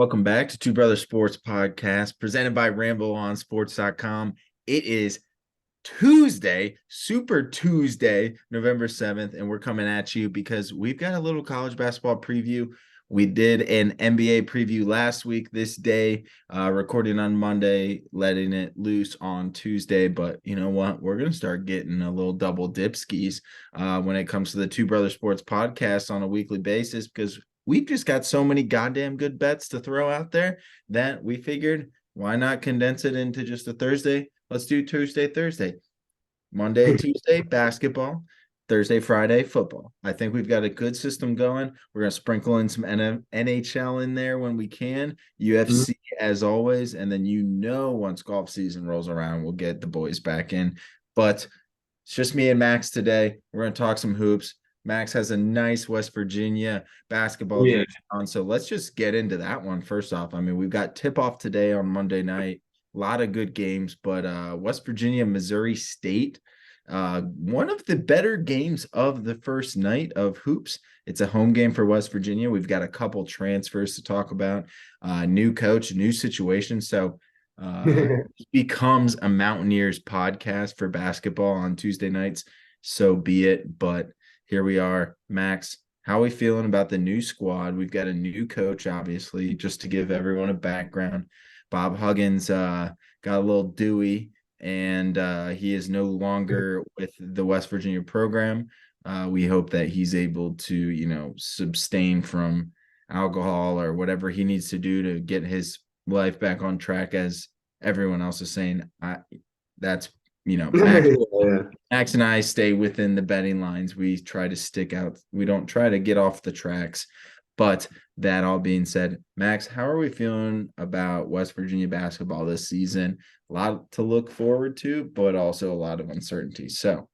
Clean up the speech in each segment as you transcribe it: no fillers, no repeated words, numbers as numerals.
Welcome back to Two Brothers Sports Podcast, presented by RambleOnSports.com. It is Tuesday, Super Tuesday, November 7th, and we're coming at you because we've got a little college basketball preview. We did an NBA preview last week, this day, recording on Monday, letting it loose on Tuesday. But you know what? We're going to start getting a little double dip skis when it comes to the Two Brothers Sports Podcast on a weekly basis because we've just got so many goddamn good bets to throw out there that we figured why not condense it into just a Thursday? Let's do Tuesday, Thursday. Monday, Tuesday, basketball. Thursday, Friday, football. I think we've got a good system going. We're going to sprinkle in some NHL in there when we can, UFC as always. And then, once golf season rolls around, we'll get the boys back in. But it's just me and Max today. We're going to talk some hoops. Max has a nice West Virginia basketball jersey on. So let's just get into that one first off. I mean, we've got tip-off today on Monday night. A lot of good games, but West Virginia, Missouri State, one of the better games of the first night of hoops. It's a home game for West Virginia. We've got a couple transfers to talk about, new coach, new situation. So it becomes a Mountaineers podcast for basketball on Tuesday nights. So be it. But here we are. Max, how are we feeling about the new squad? We've got a new coach, obviously, just to give everyone a background. Bob Huggins got a little dewy, and he is no longer with the West Virginia program. We hope that he's able to, sustain from alcohol or whatever he needs to do to get his life back on track, as everyone else is saying. That's Max, Max and I stay within the betting lines. We try to stick out. We don't try to get off the tracks. But that all being said, Max, how are we feeling about West Virginia basketball this season? A lot to look forward to, but also a lot of uncertainty. So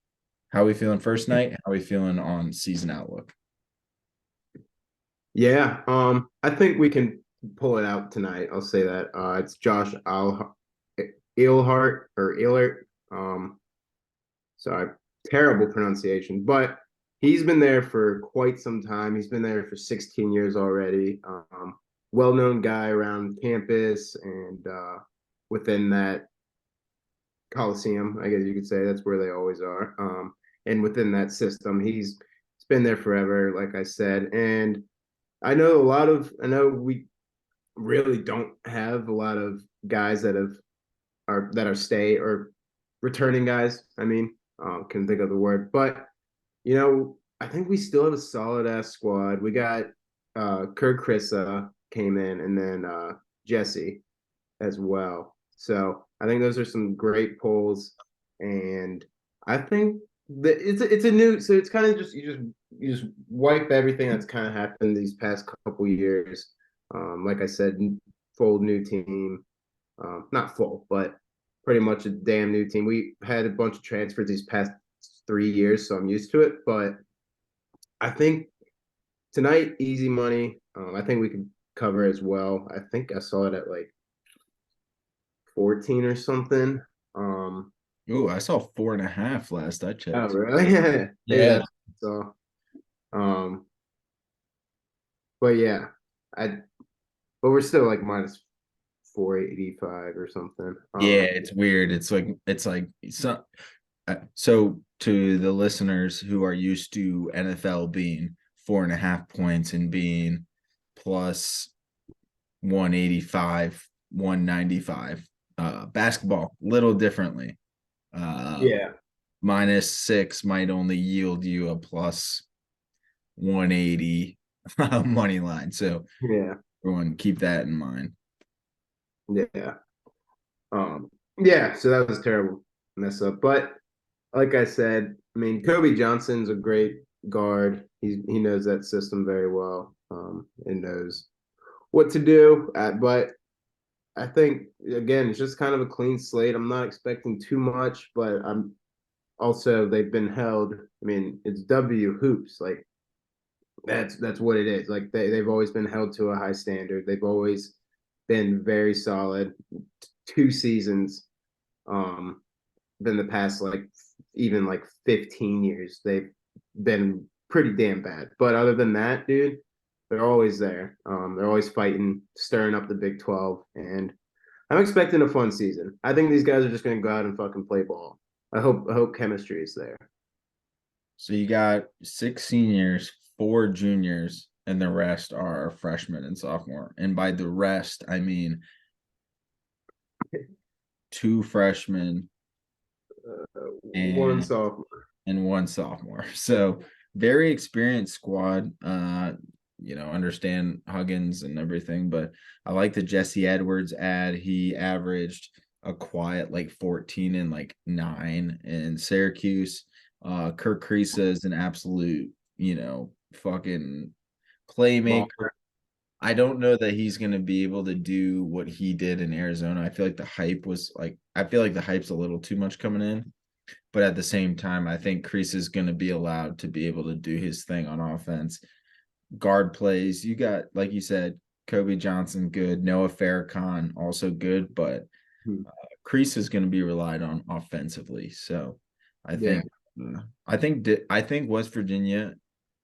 how are we feeling first night? How are we feeling on season outlook? Yeah, I think we can pull it out tonight. I'll say that. It's Josh Ilhart or Illert. Sorry, terrible pronunciation, but he's been there for quite some time. He's been there for 16 years already. Well-known guy around campus and within that Coliseum, I guess you could say that's where they always are. And within that system, he's been there forever, like I said. And I know we really don't have a lot of guys that are stay or returning guys. I mean, can think of the word, but I think we still have a solid ass squad. We got Kirk Krissa came in, and then Jesse as well. So I think those are some great polls, and I think that it's a new. So it's kind of just you just wipe everything that's kind of happened these past couple years. Like I said, full new team, not full, but pretty much a damn new team. We had a bunch of transfers these past 3 years, so I'm used to it. But I think tonight, easy money. I think we could cover as well. I think I saw it at like 14 or something. Ooh, I saw 4.5 last I Oh, checked. really? Yeah. Maybe Yeah. that's so. Um, but yeah, I but we're still like minus 485 or something. Yeah, it's weird. It's like so to the listeners who are used to NFL being 4.5 points and being plus 185, 195. Basketball, little differently. Uh Yeah, -6 might only yield you a plus 180 money line. So yeah, everyone keep that in mind. yeah. Yeah. So that was a terrible mess up. But like I said, I mean, Kobe Johnson's a great guard. He knows that system very well, and knows what to do. But I think again, it's just kind of a clean slate. I'm not expecting too much, but I'm also they've been held. I mean, it's W hoops. Like that's what it is. Like they've always been held to a high standard. They've always been very solid. 2 seasons. Than the past like even like 15 years. They've been pretty damn bad. But other than that, dude, They're always there. They're always fighting, stirring up the Big 12, and I'm expecting a fun season. I think these guys are just going to go out and fucking play ball. I hope chemistry is there. So you got 6 seniors, 4 juniors, and the rest are freshmen and sophomore. And by the rest, I mean 2 freshmen One and sophomore. 1 sophomore. So very experienced squad. Understand Huggins and everything, but I like the Jesse Edwards ad. He averaged a quiet like 14 and like 9 in Syracuse. Kirk Kriisa is an absolute, fucking playmaker. Ball. I don't know that he's going to be able to do what he did in Arizona. I feel like the hype's a little too much coming in. But at the same time, I think Kreese is going to be allowed to be able to do his thing on offense. Guard plays. You got, like you said, Kobe Johnson, good. Noah Farrakhan, also good. But Hmm. Kreese is going to be relied on offensively. So I Yeah, think, I think West Virginia,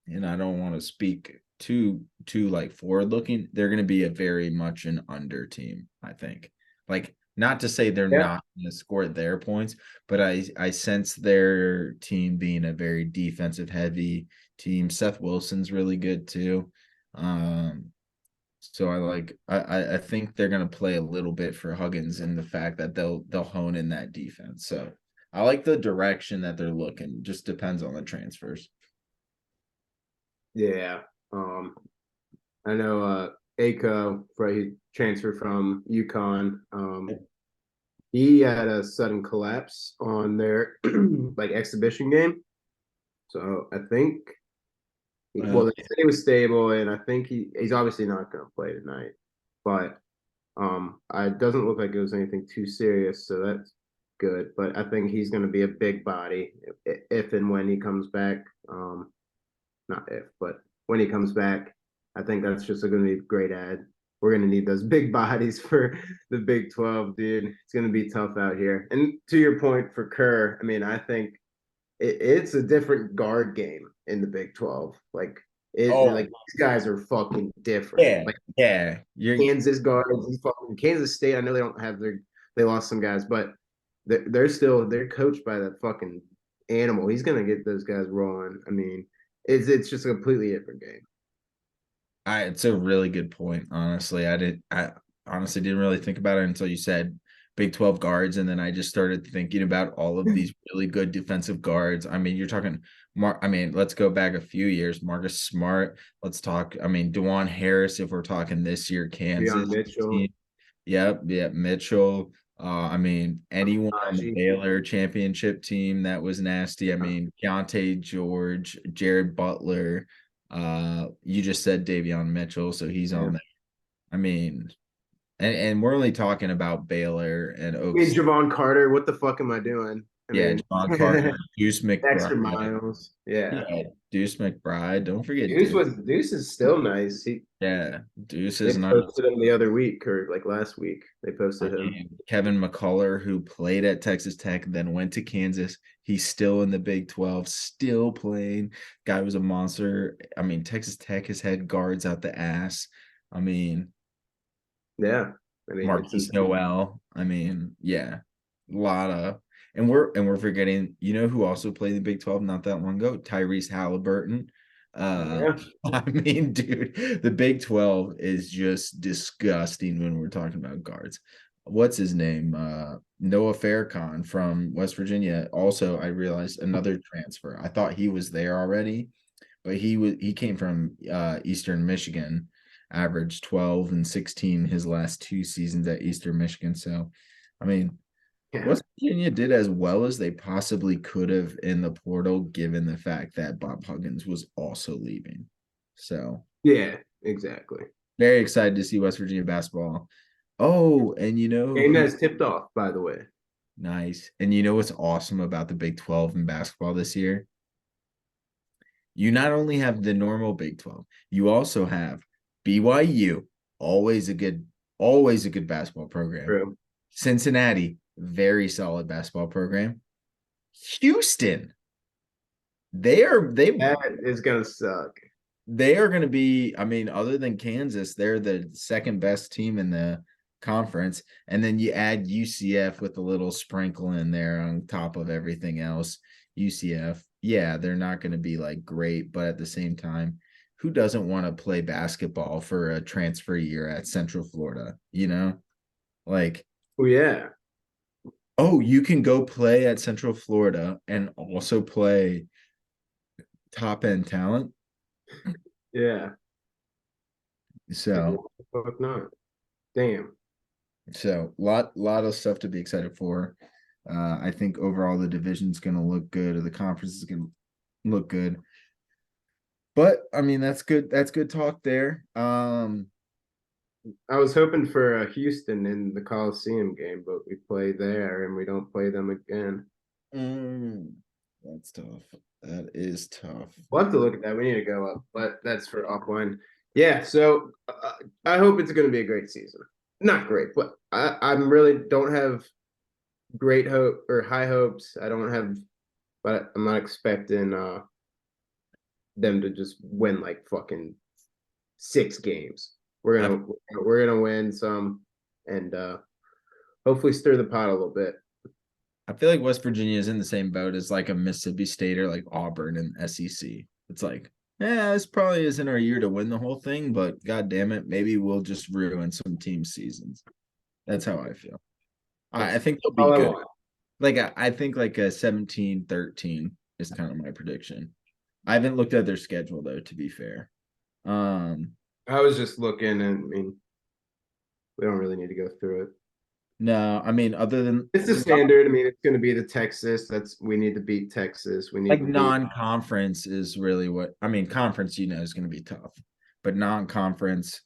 and I don't want to speak too like forward looking. They're going to be a very much an under team. I think, like, not to say they're yeah, not going to score their points, but I sense their team being a very defensive heavy team. Seth Wilson's really good too. Um, so I think they're going to play a little bit for Huggins in the fact that they'll hone in that defense. So I like the direction that they're looking. Just depends on the transfers. yeah. I know Aiko, right, he transferred from UConn. He had a sudden collapse on their like exhibition game. So I think well, Well, they said he was stable, and I think he's obviously not going to play tonight. But it doesn't look like it was anything too serious, so that's good. But I think he's going to be a big body if and when he comes back. Not if, but when he comes back, I think that's just going to be a great ad. We're going to need those big bodies for the Big 12, dude. It's going to be tough out here. And to your point for Kerr, I mean, I think it's a different guard game in the Big 12. Like oh these guys are fucking different. yeah, Like yeah. You're Kansas guards, these fucking Kansas State. I know they don't have they lost some guys, but they're coached by that fucking animal. He's gonna get those guys rolling. I mean, it's just a completely different game. it's a really good point. I honestly didn't really think about it until you said Big 12 guards, and then I just started thinking about all of these really good defensive guards. I mean, you're talking let's go back a few years. Marcus Smart. Let's talk. I mean, DeJuan Harris, if we're talking this year, Deion Kansas Mitchell, team. Yep, Mitchell. Anyone on the Najee, Baylor championship team that was nasty. I mean, Keontae George, Jared Butler. You just said Davion Mitchell, so he's yeah. on there. I mean, and we're only talking about Baylor and I mean, Oaks. Javon Carter, what the fuck am I doing? I Yeah, mean, John Carter, Deuce Dexter McBride. Miles, yeah. Yeah, Deuce McBride. Don't forget Deuce. Deuce is still nice. Yeah, Deuce They is nice. posted him the other week or like last week. They I posted him. mean, Kevin McCullough, who played at Texas Tech, then went to Kansas. He's still in the Big 12, still playing. Guy was a monster. I mean, Texas Tech has had guards out the ass. I mean, Yeah, I mean it's Marquise insane. Noel. I mean, yeah, a lot of, and we're forgetting. You know who also played the Big 12 not that long ago? Tyrese Halliburton. Uh, Yeah, I mean, dude, the Big 12 is just disgusting when we're talking about guards. What's his name? Noah Farrakhan from West Virginia. Also, I realized another transfer. I thought he was there already, but he came from Eastern Michigan, averaged 12 and 16 his last 2 seasons at Eastern Michigan. So, I mean, yeah, West Virginia did as well as they possibly could have in the portal, given the fact that Bob Huggins was also leaving. So, yeah, exactly. very excited to see West Virginia basketball. Oh, and you know Game who has tipped off, by the way. nice. And you know what's awesome about the Big 12 in basketball this year? You not only have the normal Big 12, you also have BYU, always a good, always a good basketball program. True. Cincinnati, very solid basketball program. Houston, they That is gonna suck. they are going to be, I mean, other than Kansas, they're the second best team in the conference. And then you add UCF with a little sprinkle in there on top of everything else. UCF, yeah, they're not going to be like great, but at the same time, who doesn't want to play basketball for a transfer year at Central Florida? You know, like, Oh yeah, oh, you can go play at Central Florida and also play top end talent. yeah. Like, So, what the fuck not? Damn. lot of stuff to be excited for. I think overall the division's going to look good, or the conference is going to look good. But I mean, that's good. That's good talk there. I was hoping for Houston in the Coliseum game, but we play there and we don't play them again. mm, that's tough. That is tough. We'll have to look at that. We need to go up, but that's for offline. Yeah, so I hope it's going to be a great season. Not great, but I'm really don't have great hope or high hopes. I don't have, but I'm not expecting them to just win like fucking 6 games. I, We're gonna win some and hopefully stir the pot a little bit. I feel like West Virginia is in the same boat as like a Mississippi State or like Auburn and SEC. It's like, yeah, this probably isn't our year to win the whole thing, but god damn it, maybe we'll just ruin some team seasons. That's how I feel. I That's think they'll be all I good. want. Like I think like a 17-13 is kind of my prediction. I haven't looked at their schedule though, to be fair. Um, I was just looking, and I mean, we don't really need to go through it. no, I mean other than It's the standard. I mean, it's going to be the Texas. That's we need to beat Texas. We need like to beat. non-conference is really what I mean. Conference, is going to be tough, but non-conference,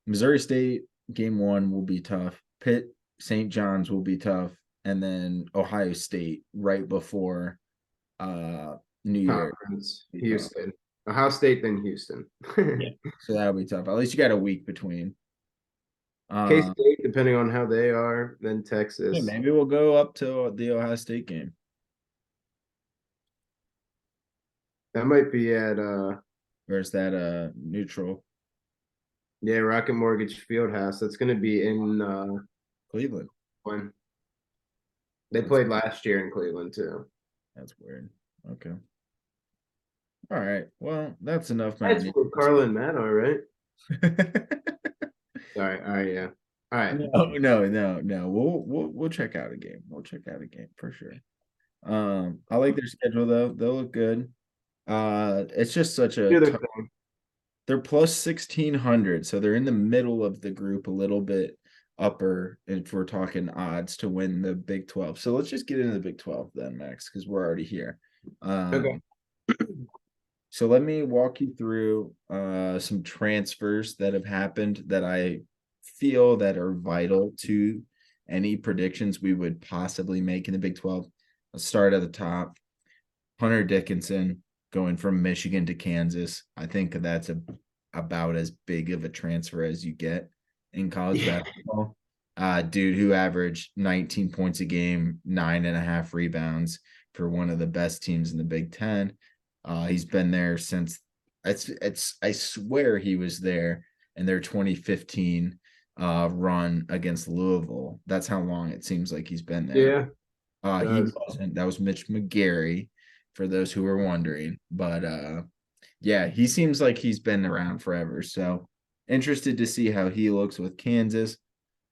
Missouri State game one will be tough. Pitt, St. John's will be tough, and then Ohio State right before New Year Conference, will be tough. Houston, Ohio State, then Houston. Yeah, so that'll be tough. At least you got a week between. K Uh, State, depending on how they are, then yeah, Texas. maybe we'll go up to the Ohio State game. That might be at Where's that neutral yeah, Rocket Mortgage Fieldhouse. That's going to be in Cleveland? when they That's played last year in Cleveland too. that's weird. Okay. All right. Well, that's enough That's Mountaineers. for Carla and Matt, all right. All right, yeah. All right. No. We'll check out a game. We'll check out a game for sure. I like their schedule though. They'll look good. It's just such a Do their tough. thing. They're plus 1600, so they're in the middle of the group, a little bit upper if we're talking odds to win the Big 12. So let's just get into the Big 12 then, Max, because we're already here. Okay. So let me walk you through some transfers that have happened that I feel that are vital to any predictions we would possibly make in the Big 12. Let's start at the top. Hunter Dickinson going from Michigan to Kansas. I think that's about as big of a transfer as you get in college basketball. Dude who averaged 19 points a game, 9.5 rebounds for one of the best teams in the Big Ten. He's been there since it's I swear he was there in their 2015 run against Louisville. That's how long it seems like he's been there. Yeah, He does. wasn't. That was Mitch McGarry, for those who were wondering. But yeah, he seems like he's been around forever. So interested to see how he looks with Kansas.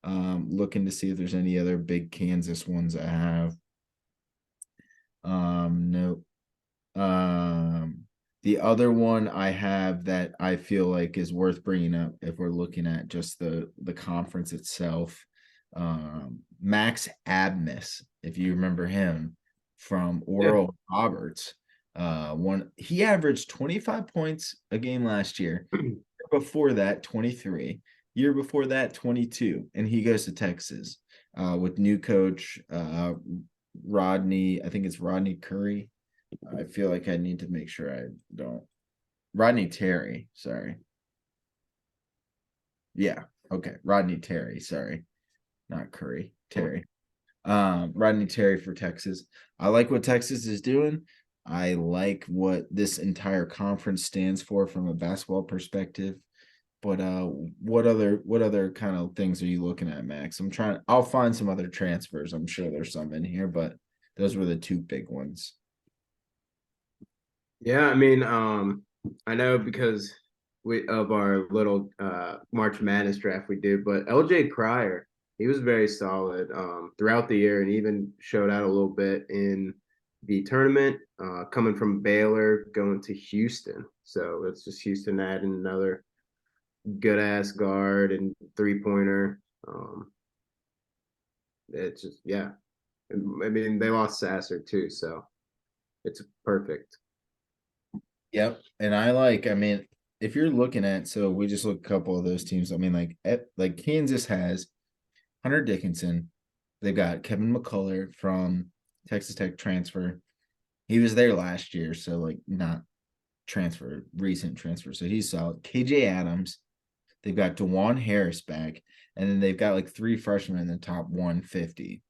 Looking to see if there's any other big Kansas ones I have. Nope. The other one I have that I feel like is worth bringing up if we're looking at just the conference itself. Max Abmas, if you remember him from Yeah. Oral Roberts. He averaged 25 points a game last year. Before that, 23. Year before that, 22. And he goes to Texas with new coach Rodney. I think it's Rodney Curry. I feel like I need to make sure I don't. Rodney Terry, sorry. Yeah, okay. Rodney Terry, sorry. Not Curry, Terry. Rodney Terry for Texas. I like what Texas is doing. I like what this entire conference stands for from a basketball perspective. But what other kind of things are you looking at, Max? I'll find some other transfers. I'm sure there's some in here, but those were the two big ones. Yeah, I mean, I know because we of our little March Madness draft we did, but LJ Cryer, he was very solid throughout the year and even showed out a little bit in the tournament, coming from Baylor, going to Houston. So it's just Houston adding another good ass guard and 3 pointer. It's just yeah. I mean, they lost Sasser too, so it's perfect. Yep. And I mean, if you're looking at, so we just look a couple of those teams. I mean, like Kansas has Hunter Dickinson. They've got Kevin McCullough from Texas Tech transfer. He was there last year, so like not recent transfer. So he's solid. KJ Adams. They've got DeJuan Harris back, and then they've got like three freshmen in the top 150.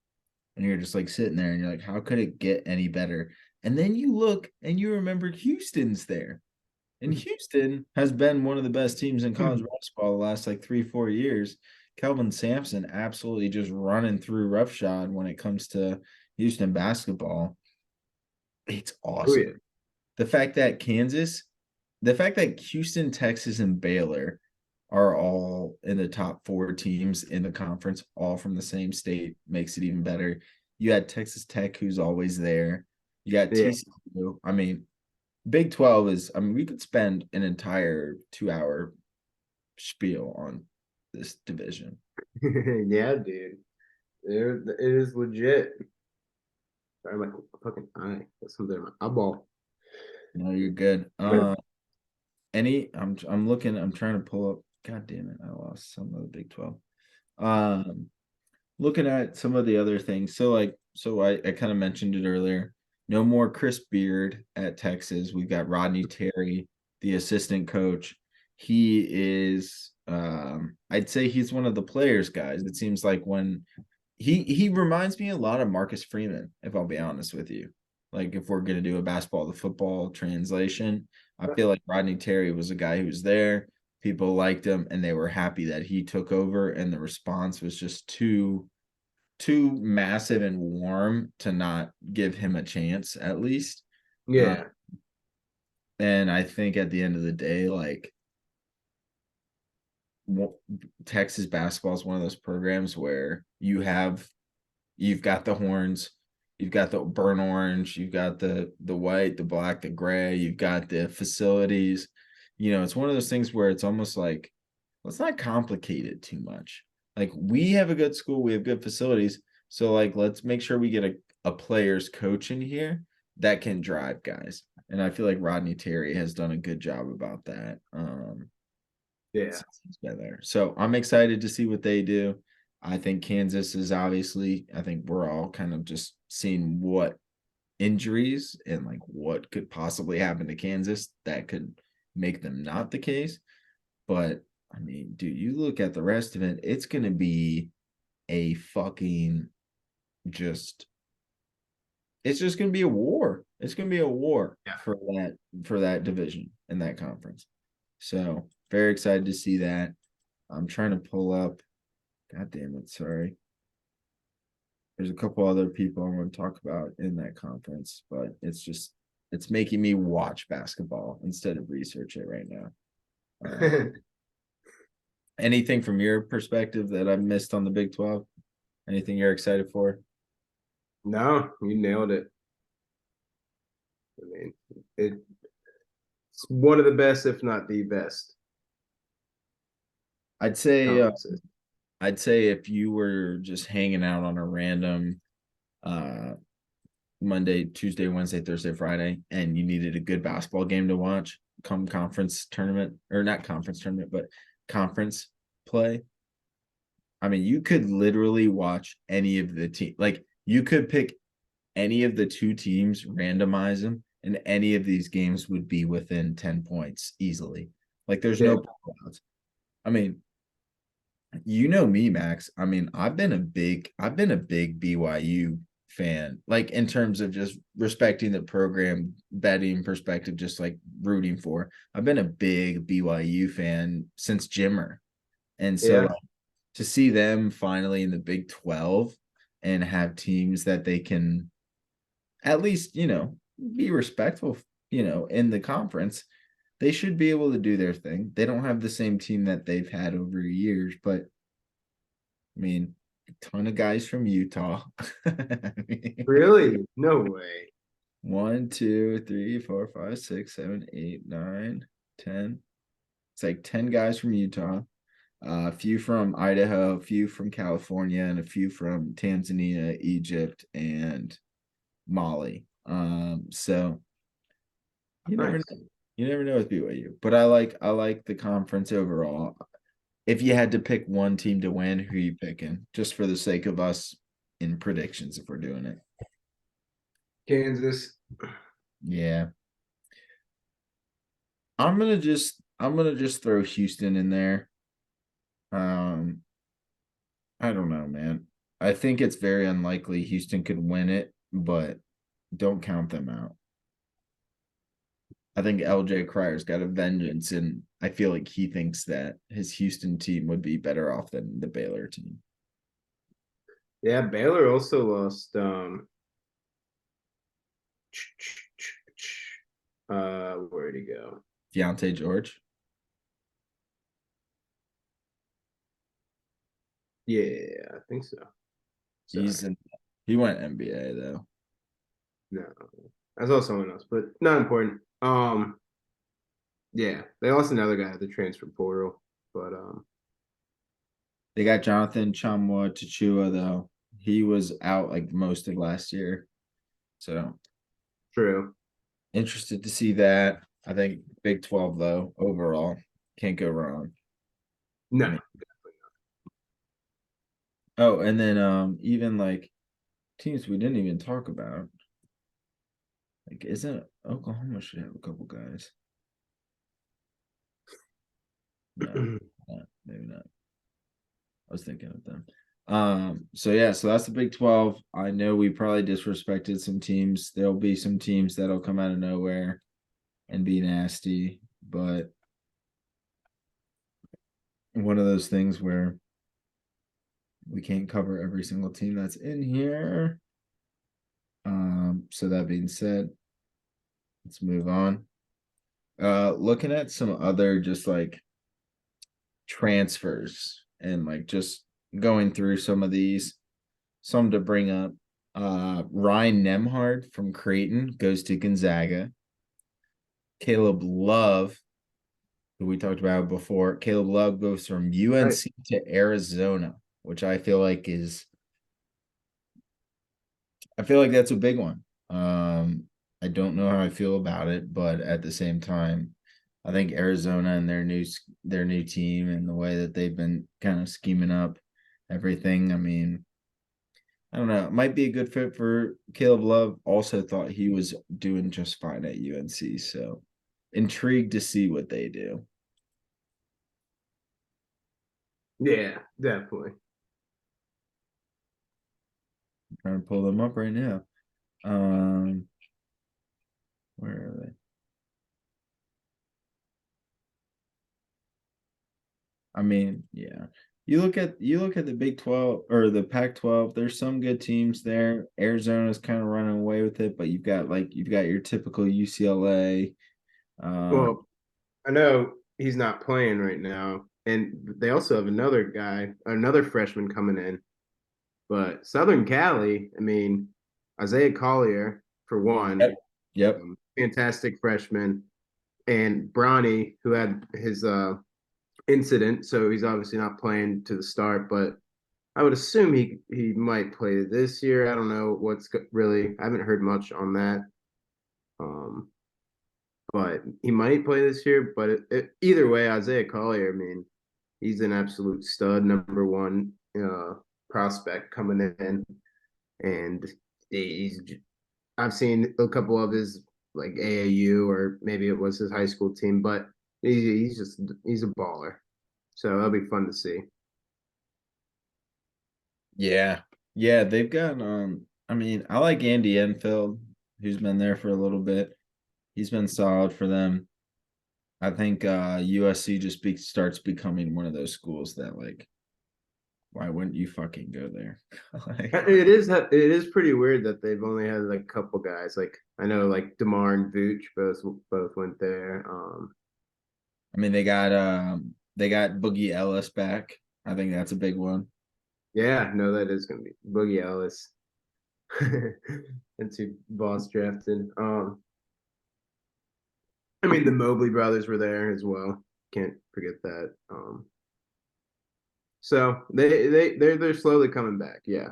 And you're just like sitting there and you're like, how could it get any better? And then you look and you remember Houston's there. And Houston has been one of the best teams in college basketball the last like 3-4 years. Kelvin Sampson absolutely just running through roughshod when it comes to Houston basketball. It's Oh awesome. yeah. The fact that Houston, Texas, and Baylor are all in the top four teams in the conference, all from the same state, makes it even better. You had Texas Tech, who's always there. You got Yeah. TCU. I mean, Big 12 is, I mean, we could spend an entire 2 hour spiel on this division. Yeah, dude. It is legit. Sorry, my fucking eye. That's something in my eyeball. No, you're good. I'm looking, I'm trying to pull up. God damn it, I lost some of the Big 12. Um, Looking at some of the other things. So I kind of mentioned it earlier. No more Chris Beard at Texas. We've got Rodney Terry, the assistant coach. He is I'd say he's one of the players guys. It seems like when he reminds me a lot of Marcus Freeman, if I'll be honest with you. Like if we're gonna do a basketball to football translation, I feel like Rodney Terry was a guy who was there. People liked him and they were happy that he took over, and the response was just too massive and warm to not give him a chance at least. Uh, Yeah. and I think at the end of the day, like Texas basketball is one of those programs where you've got the horns, you've got the burnt orange, you've got the white, the black, the gray, you've got the facilities. It's one of those things where it's almost like let's not complicate it too much. Like we have a good school, we have good facilities. So like let's make sure we get a player's coach in here that can drive guys. And I feel like Rodney Terry has done a good job about that. Yeah. Since he's been there. So I'm excited to see what they do. I think Kansas is obviously, I think we're all kind of just seeing what injuries and like what could possibly happen to Kansas that could make them not the case. But I mean, dude, you look at the rest of it, it's going to be a fucking just, it's just going to be a war. It's going to be a war Yeah. for that division in that conference. So very excited to see that. I'm trying to pull up. God damn it, sorry. There's a couple other people I want to talk about in that conference, but it's making me watch basketball instead of research it right now. Anything from your perspective that I've missed on the Big 12? Anything you're excited for? No, you nailed it. I mean, it's one of the best, if not the best I'd say uh, conferences. I'd say if you were just hanging out on a random uh Monday, Tuesday, Wednesday, Thursday, Friday, and you needed a good basketball game to watch come conference tournament, or not conference tournament, but conference play. I mean, you could literally watch any of the team. Like you could pick any of the two teams, randomize them, and any of these games would be within 10 points easily. Like there's Yeah. no blowouts. I mean, me, Max. I mean, I've been a big BYU fan, like in terms of just respecting the program, betting perspective, just like rooting for. I've been a big BYU fan since Jimmer. And so Yeah. like, to see them finally in the Big 12 and have teams that they can at least, be respectful, in the conference, they should be able to do their thing. They don't have the same team that they've had over years, but I mean, a ton of guys from Utah. I mean, Really? No way. 1, 2, 3, 4, 5, 6, 7, 8, 9, 10. It's like 10 guys from Utah, a few from Idaho, a few from California, and a few from Tanzania, Egypt, and Mali. So you never Nice. know. You never know with BYU. But I like the conference overall. If you had to pick one team to win, who are you picking? Just for the sake of us in predictions, if we're doing it. Kansas. Yeah. I'm gonna just throw Houston in there. Um, I don't know, man. I think it's very unlikely Houston could win it, but don't count them out. I think LJ Crier's got a vengeance, and I feel like he thinks that his Houston team would be better off than the Baylor team. Yeah, Baylor also lost where'd he go? Deontay George, Yeah, I think so. he's Sorry. in. He went NBA though. No. I saw someone else, but not important. Yeah, they lost another guy at the transfer portal, but They got Jonathan Chamwa Tachua though. He was out like most of last year, so true. interested to see that. I think Big 12 though overall can't go wrong. I No. mean, oh, and then even like teams we didn't even talk about. Like, isn't Oklahoma should have a couple guys? No, maybe not. I was thinking of them. So yeah, so that's the Big 12. I know we probably disrespected some teams. There'll be some teams that'll come out of nowhere and be nasty, but one of those things where we can't cover every single team that's in here. So that being said, let's move on. Looking at some other just like transfers and like just going through some of these, some to bring up. Ryan Nemhard from Creighton goes to Gonzaga. Caleb Love, who we talked about before, Caleb Love goes from Right. UNC to Arizona, which I feel like that's a big one. I don't know how I feel about it, but at the same time, I think Arizona and their new team and the way that they've been kind of scheming up everything. I mean, I don't know. It might be a good fit for Caleb Love. Also thought he was doing just fine at UNC, so intrigued to see what they do. Yeah, definitely. I'm trying to pull them up right now. Um, where are they? I mean, yeah. You look at the Big 12 or the Pac-12, there's some good teams there. Arizona's kind of running away with it, but you've got your typical UCLA. Um, Well, I know he's not playing right now, and they also have another guy, another freshman coming in. But Southern Cali, I mean, Isaiah Collier for one, yep. Yep. fantastic freshman, and Bronny, who had his incident, so he's obviously not playing to the start. But I would assume he might play this year. I don't know what's really. I haven't heard much on that. Um, but he might play this year. But either way, Isaiah Collier, I mean, he's an absolute stud, number one prospect coming in, and he's. I've seen a couple of his like AAU or maybe it was his high school team, but he's a baller. So that'll be fun to see. Yeah. Yeah, they've got I mean, I like Andy Enfield, who's been there for a little bit. He's been solid for them. I think USC just starts becoming one of those schools that like, why wouldn't you fucking go there? Like, It is pretty weird that they've only had like a couple guys. Like I know like DeMar and Vooch both went there. I mean, they got Boogie Ellis back. I think that's a big one. Yeah, no, that is gonna be Boogie Ellis. And two boss drafted. I mean the Mobley brothers were there as well. Can't forget that. So they're slowly coming back. Yeah.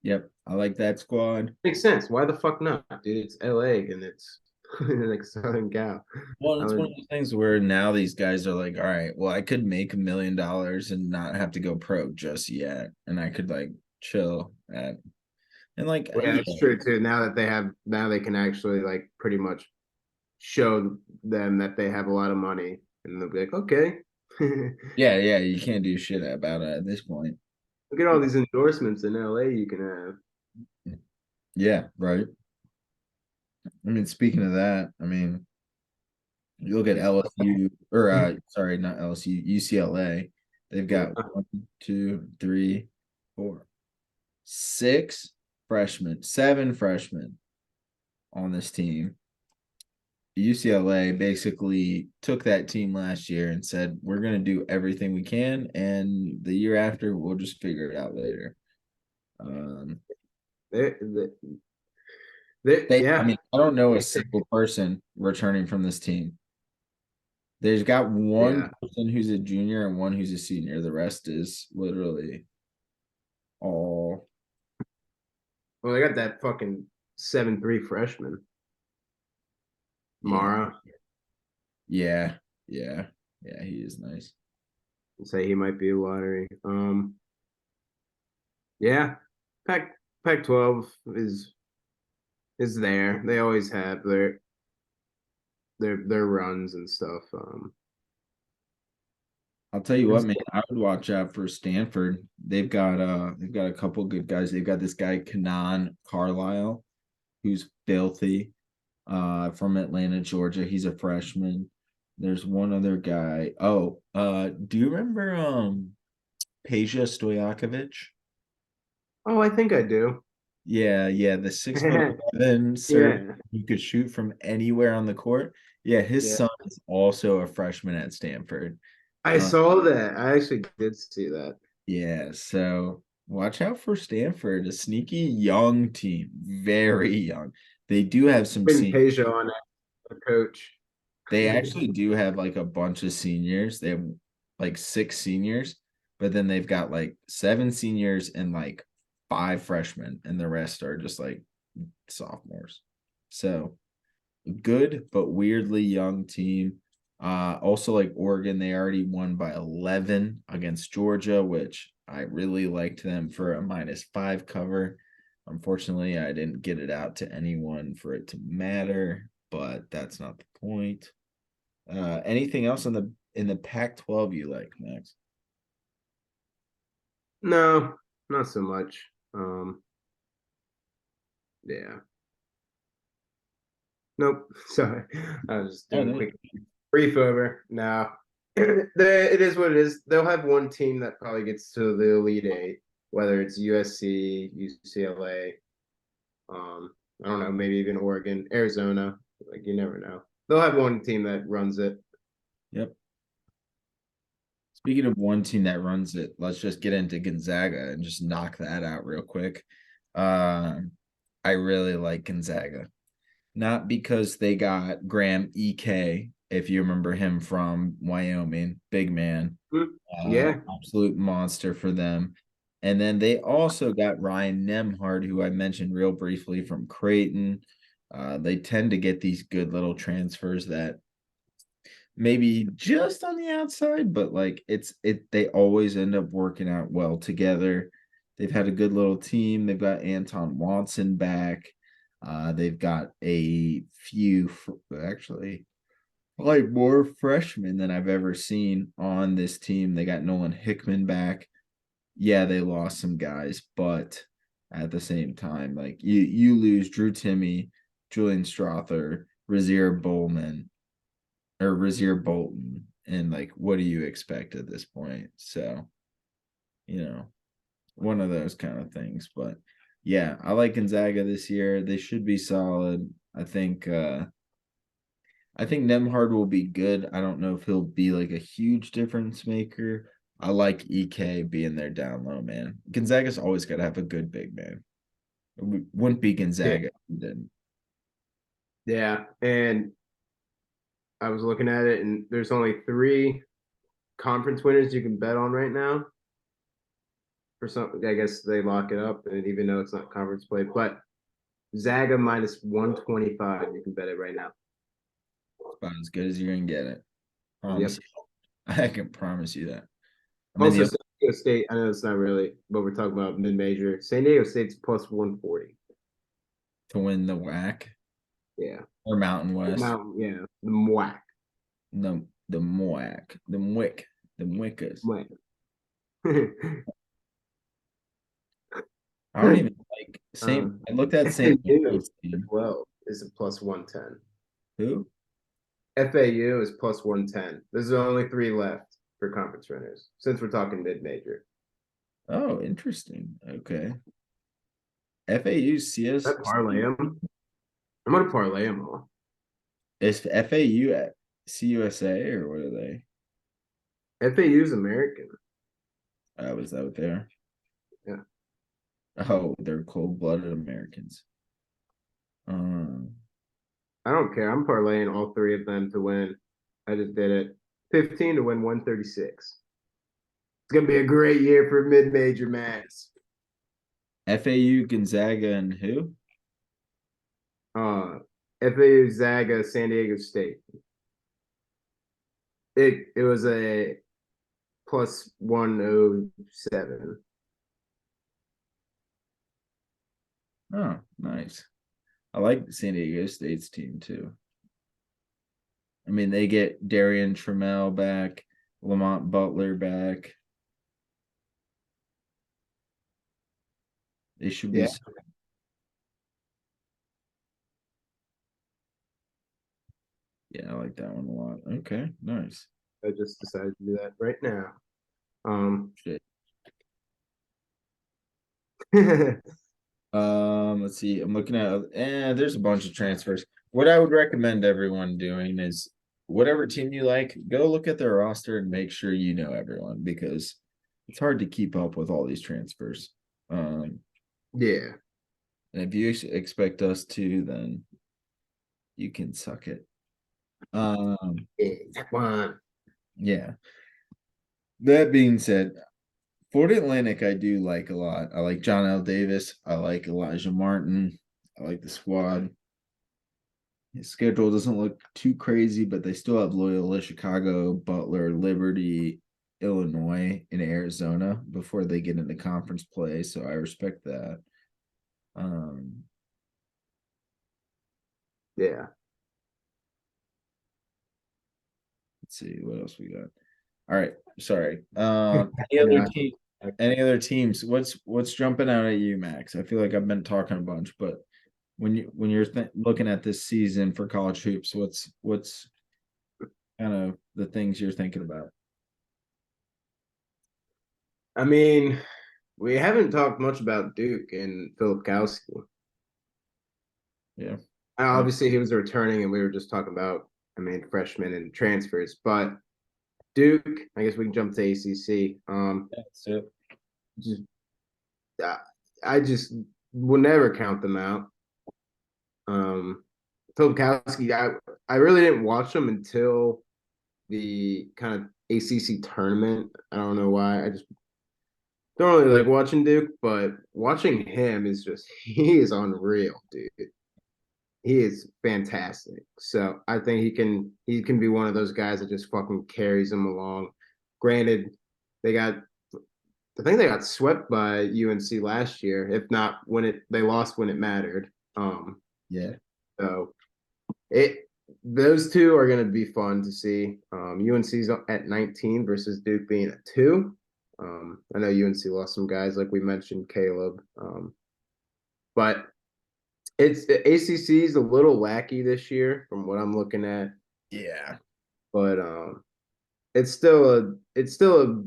Yep, I like that squad. Makes sense. Why the fuck not, dude? It's LA and it's like Southern Cal. Well, I it's one would, of those things where now these guys are like, all right, well, I could make $1 million and not have to go pro just yet, and I could like chill at and like well, yeah, it's yeah, true too. Now they can actually like pretty much show them that they have a lot of money, and they'll be like, okay, yeah, you can't do shit about it at this point. look at all these endorsements in LA you can have. Yeah, right. I mean, speaking of that, I mean, you look at These, LSU or sorry, not LSU, UCLA. They've yeah, got one, two, three, four, six freshmen, seven freshmen on this team. UCLA basically took that team last year and said, we're going to do everything we can. And the year after, we'll just figure it out later. Um, they, I yeah, mean, I don't know a single person returning from this team. There's got one yeah. person who's a junior and one who's a senior. The rest is literally all, Well, they got that fucking 7'3" freshman, yeah, Mara. yeah, yeah, yeah. He is nice. Say he might be a lottery. Yeah, Pac 12 is there. They always have their runs and stuff. I'll tell you what, man, I would watch out for Stanford. They've got a couple good guys. They've got this guy Kanan Carlisle, who's filthy, from Atlanta, Georgia. He's a freshman. There's one other guy. Oh, do you remember Peja Stojakovic? Oh, I think I do. Yeah, the 6'11" serve Yeah, who could shoot from anywhere on the court. Yeah, his yeah. son is also a freshman at Stanford. I Uh, saw that. I actually did see that. Yeah, so watch out for Stanford, a sneaky young team, very young. They do have some Bring seniors. Peja on as a coach. They actually do have like a bunch of seniors. They have like six seniors, but then they've got like seven seniors and like five freshmen, and the rest are just like sophomores. So good but weirdly young team. Also like Oregon, they already won by 11 against Georgia, which I really liked them for a -5 cover. Unfortunately, I didn't get it out to anyone for it to matter, but that's not the point. Anything else in the Pac-12 you like, Max? No, not so much. Yeah. Nope. Sorry. I was just Oh, doing a no. quick brief over. No. It is what it is. They'll have one team that probably gets to the Elite Eight, whether it's USC, UCLA, I don't know, maybe even Oregon, Arizona. Like you never know. They'll have one team that runs it. Yep. Speaking of one team that runs it, let's just get into Gonzaga and just knock that out real quick. Um, I really like Gonzaga, not because they got Graham EK, if you remember him from Wyoming, big man, Yeah. absolute monster for them. And then they also got Ryan Nemhard, who I mentioned real briefly from Creighton. They tend to get these good little transfers that maybe just on the outside, but like they always end up working out well together. They've had a good little team. They've got Anton Watson back. They've got a few actually like more freshmen than I've ever seen on this team. They got Nolan Hickman back. Yeah, they lost some guys, but at the same time. Like you lose Drew Timmy, Julian Strother, Razier Bolton, and like what do you expect at this point? So, you know, one of those kind of things. But yeah, I like Gonzaga this year. They should be solid. I think Nemhard will be good. I don't know if he'll be like a huge difference maker. I like EK being there down low, man. Gonzaga's always got to have a good big man. It wouldn't be Yeah. Gonzaga if he didn't. Yeah. And I was looking at it, and there's only three conference winners you can bet on right now. For some, I guess they lock it up, and even though it's not conference play, but Zaga minus 125, you can bet it right now. About as good as you're gonna get it. Promise Yep. you. I can promise you that. I mean Also, the San Diego State, I know it's not really what we're talking about mid major. San Diego State's plus 140. to win the WAC Yeah. or Mountain West. Mountain, yeah. The MWAC. The MOAC. The MWIC. The MWICAs. MWAC. I don't even like St. um, I looked at St. FAU Mary's as team. well is a plus 110. Who? FAU is plus 110. There's only three left for conference winners since we're talking mid major. Oh, interesting. Okay. FAU CS That parlay them. I'm gonna parlay them all. is FAU at CUSA or what are they? FAU's American. Was that there? Yeah. Oh, they're cold-blooded Americans. Um, I don't care. I'm parlaying all three of them to win. I just did it. 15 to win 136. It's gonna be a great year for mid-major mass. FAU, Gonzaga, and who? FAU, Zaga, San Diego State. It was a plus 107. Oh, nice. I like San Diego State's team too. I mean, they get Darian Trammell back, Lamont Butler back. They should be. Yeah, Yeah, I like that one a lot. Okay, nice. I just decided to do that right now. Shit. Yeah, Let's see. I'm looking at there's a bunch of transfers. What I would recommend everyone doing is whatever team you like, go look at their roster and make sure you know everyone because it's hard to keep up with all these transfers. And if you expect us to, then you can suck it. come on. Yeah. That being said, Fort Atlantic I do like a lot. I like John L. Davis. I like Elijah Martin. I like the squad. His schedule doesn't look too crazy, but they still have Loyola, Chicago, Butler, Liberty, Illinois, and Arizona before they get into conference play. So I respect that. Yeah. Let's see what else we got. All right, sorry. Any other teams? What's jumping out at you, Max? I feel like I've been talking a bunch, but when you're looking at this season for college hoops, what's kind of the things you're thinking about? I mean, we haven't talked much about Duke and Filipkowski. Yeah. Obviously, he was returning, and we were just talking about, I mean, freshmen and transfers. But Duke, I guess we can jump to ACC. That's it. Just, I just will never count them out. Filipkowski, I really didn't watch him until the kind of ACC tournament. I don't know why. I just don't really like watching Duke, but watching him is just he is unreal, dude. He is fantastic. So I think he can be one of those guys that just fucking carries them along. Granted, they got I think they got swept by UNC last year, if not when they lost when it mattered. Yeah. So it those two are going to be fun to see. UNC's at 19 versus Duke being at 2. I know UNC lost some guys like we mentioned, Caleb. but it's the ACC is a little wacky this year from what I'm looking at, Yeah. but it's still a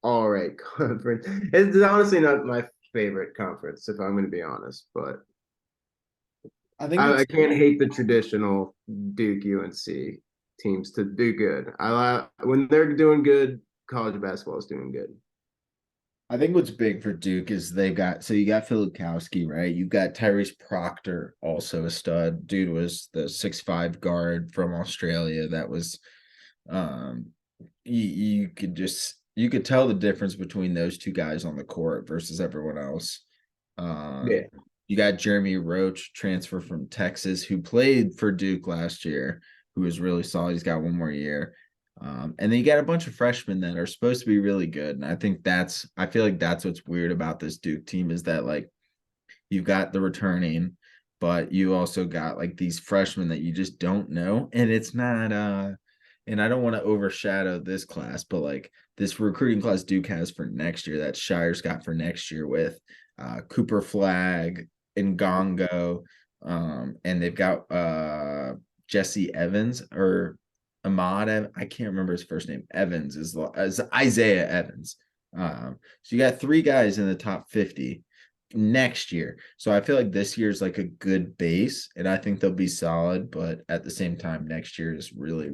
all right conference. It's honestly not my favorite conference, if I'm going to be honest, but I think I what's can't hate the traditional Duke UNC teams to do good. When they're doing good, college basketball is doing good. I think what's big for Duke is you got Filipkowski, right? You got Tyrese Proctor, also a stud. Dude was the 6'5" guard from Australia that was um you could tell the difference between those two guys on the court versus everyone else. Yeah, You got Jeremy Roach, transfer from Texas, who played for Duke last year, who was really solid. He's got one more year. And then you got a bunch of freshmen that are supposed to be really good. And I feel like that's what's weird about this Duke team is that like you've got the returning, but you also got like these freshmen that you just don't know. And it's not and I don't want to overshadow this class, but like this recruiting class Duke has for next year that Shire's got for next year with Cooper Flag and Gongo. And they've got Jesse Evans or I can't remember his first name. Evans is as Isaiah Evans. So you got three guys in the top 50 next year. So I feel like this year is like a good base, and I think they'll be solid. But at the same time, next year is really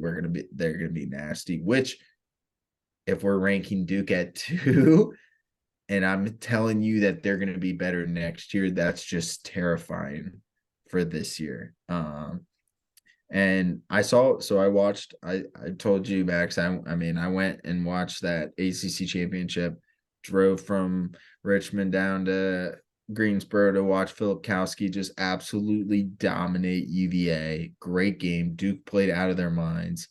they're gonna be nasty. Which, if we're ranking Duke at 2, and I'm telling you that they're gonna be better next year, that's just terrifying for this year. And I told you, Max, I mean, I went and watched that ACC championship, drove from Richmond down to Greensboro to watch Filipkowski just absolutely dominate UVA. Great game. Duke played out of their minds.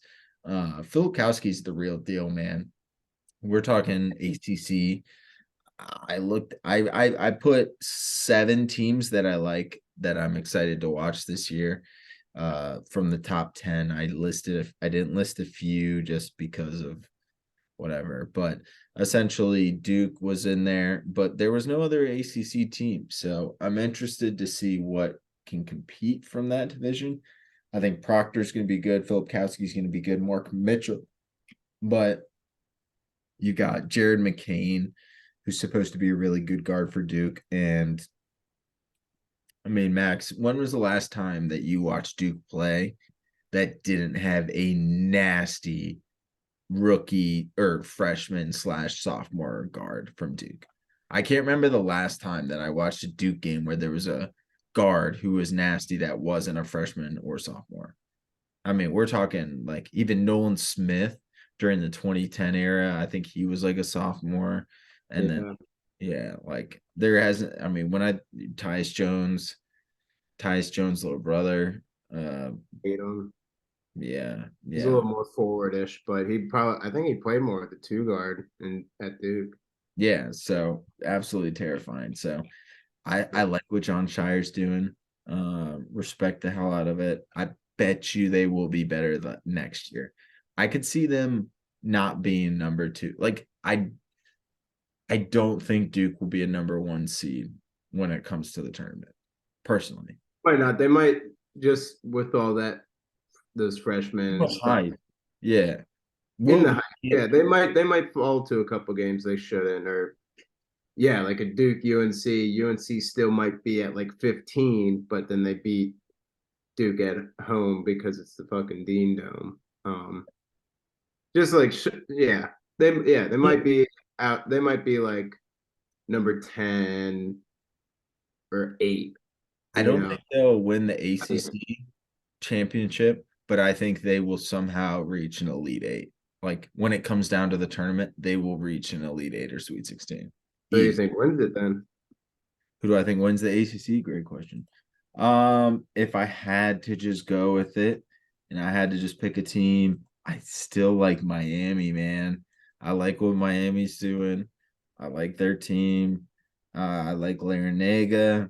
Filipkowski's the real deal, man. We're talking ACC. I put 7 teams that I like that I'm excited to watch this year. From the top 10, I didn't list a few just because of whatever, but essentially Duke was in there, but there was no other ACC team. So I'm interested to see what can compete from that division. I think Proctor's going to be good. Filipkowski's going to be good. Mark Mitchell, but you got Jared McCain, who's supposed to be a really good guard for Duke. And I mean, Max, when was the last time that you watched Duke play that didn't have a nasty rookie or freshman slash sophomore guard from Duke? I can't remember the last time that I watched a Duke game where there was a guard who was nasty that wasn't a freshman or sophomore. I mean, we're talking like even Nolan Smith during the 2010 era. I think he was like a sophomore. And then, yeah. yeah, like there hasn't, I mean, Tyus Jones' little brother. Hate him. Yeah, He's a yeah, little more forwardish, but I think he played more at the two guard and at Duke. yeah. So absolutely terrifying. So I like what John Shire's doing. Respect the hell out of it. I bet you they will be better next year. I could see them not being number 2. Like I don't think Duke will be a number 1 seed when it comes to the tournament. Personally, Might not. They might just with all that those freshmen and but stuff high, yeah. in What the we high. can't Yeah, they might fall to a couple games they shouldn't, or yeah, like a Duke UNC. UNC still might be at like 15, but then they beat Duke at home because it's the fucking Dean Dome. Just like they yeah, might be out. They might be like number 10 or 8. I You don't know, think they'll win the ACC championship, but I think they will somehow reach an Elite Eight. Like when it comes down to the tournament, they will reach an Elite Eight or Sweet 16. who do you Easy. think wins it then? Who do I think wins the ACC? Great question. If I had to just go with it and I had to just pick a team, I still like Miami, man. I like what Miami's doing. I like their team. I like Larinaga.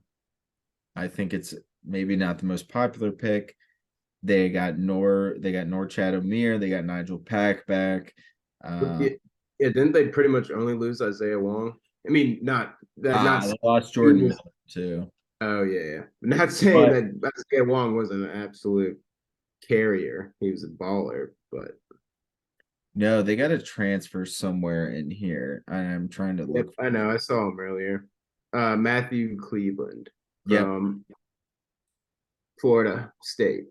I think it's maybe not the most popular pick. They got Nor Chadomir, they got Nigel Pack back. Yeah, yeah, didn't they pretty much only lose Isaiah Wong? I mean, not that not They lost he Jordan was Miller too. Oh yeah. Not saying But that Basket Wong wasn't an absolute carrier. He was a baller, but no, they got to transfer somewhere in here. I'm trying to yep, look. I know. I saw him earlier. Matthew Cleveland Yep. from Florida State.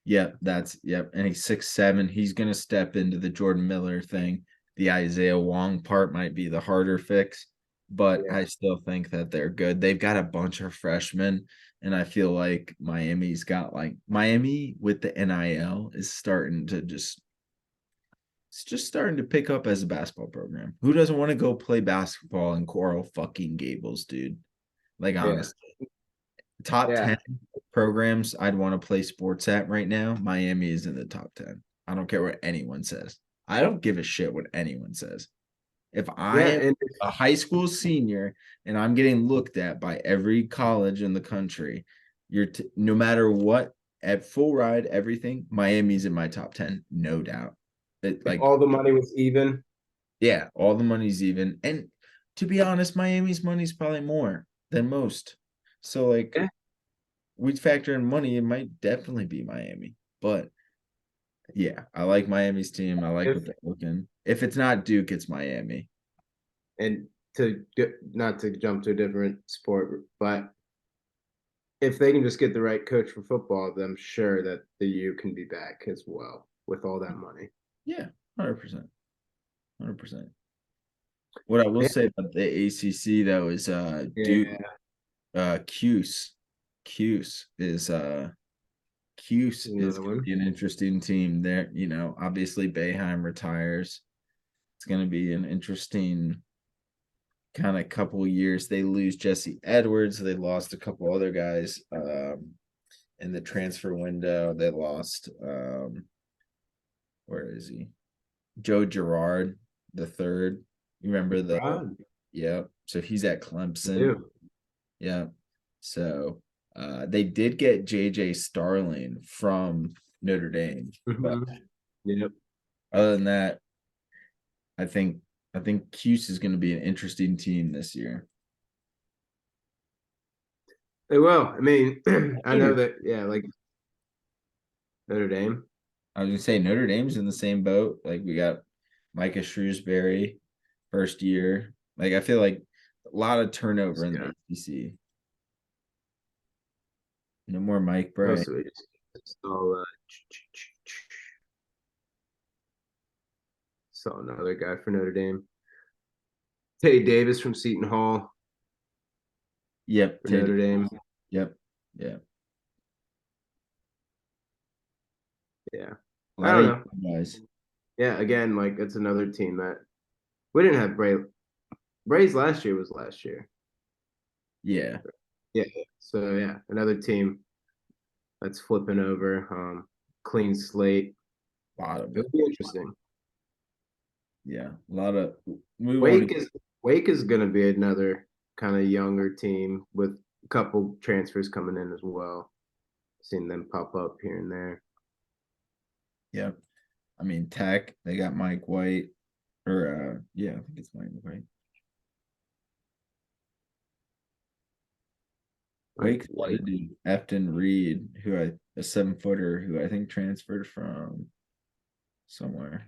Yep, yep. And he's 6'7". He's gonna step into the Jordan Miller thing. The Isaiah Wong part might be the harder fix, but Yeah. I still think that they're good. They've got a bunch of freshmen, and I feel like Miami's got like Miami with the NIL is starting to just it's just starting to pick up as a basketball program. Who doesn't want to go play basketball in Coral fucking Gables, dude? Like Yeah. honestly. Top Yeah. 10 programs I'd want to play sports at right now, Miami is in the top 10. I don't care what anyone says. I don't give a shit what anyone says. If I Yeah. am And a high school senior and I'm getting looked at by every college in the country, no matter what, at full ride, everything, Miami's in my top 10, no doubt. if Like, all the money was even, yeah, all the money's even. And to be honest, Miami's money's probably more than most. So, like, yeah, we factor in money, it might definitely be Miami. But yeah, I like Miami's team. I like if what they're looking. If it's not Duke, it's Miami. and to get not to jump to a different sport, but if they can just get the right coach for football, then I'm sure that the U can be back as well with all that money. Yeah, 100%. 100%. What I will Yeah, say about the ACC though is Duke yeah, Cuse. Cuse is another gonna one. be an interesting team there. Obviously Boeheim retires. It's gonna be an interesting kind of couple years. They lose Jesse Edwards. They lost a couple other guys in the transfer window. They lost where is he? Joe Girard the third. You remember the Rod, yeah. So he's at I Clemson. do. Yeah. So they did get JJ Starling from Notre Dame. But Mm-hmm. Yep. other than that, I think I think Cuse is going to be an interesting team this year. They will. I mean, I know Notre that. Yeah, like Notre Dame. I was gonna say Notre Dame's in the same boat. Like we got Micah Shrewsbury, first year. Like I feel like a lot of turnover in the Yeah. ACC. No more Mike Bray. Most of it just saw saw another guy for Notre Dame. Tay Davis from Seton Hall Yep, for Teddy. Notre Dame. Yep, yeah. Yeah. A I lot don't of know. young guys. Yeah, again, like it's another team that we didn't have Bray. Bray's last year was last year. Yeah, Yeah. So yeah, another team that's flipping over. Clean slate. a lot of It'll it. be interesting. Yeah, a lot of. We want Wake to. is Wake is going to be another kind of younger team with a couple transfers coming in as well. Seen them pop up here and there. Yep. I mean, Tech. They got Mike White, or yeah, I think it's Mike White. Like Wake's got a White. dude, Efton Reed, a 7-footer who I think transferred from somewhere.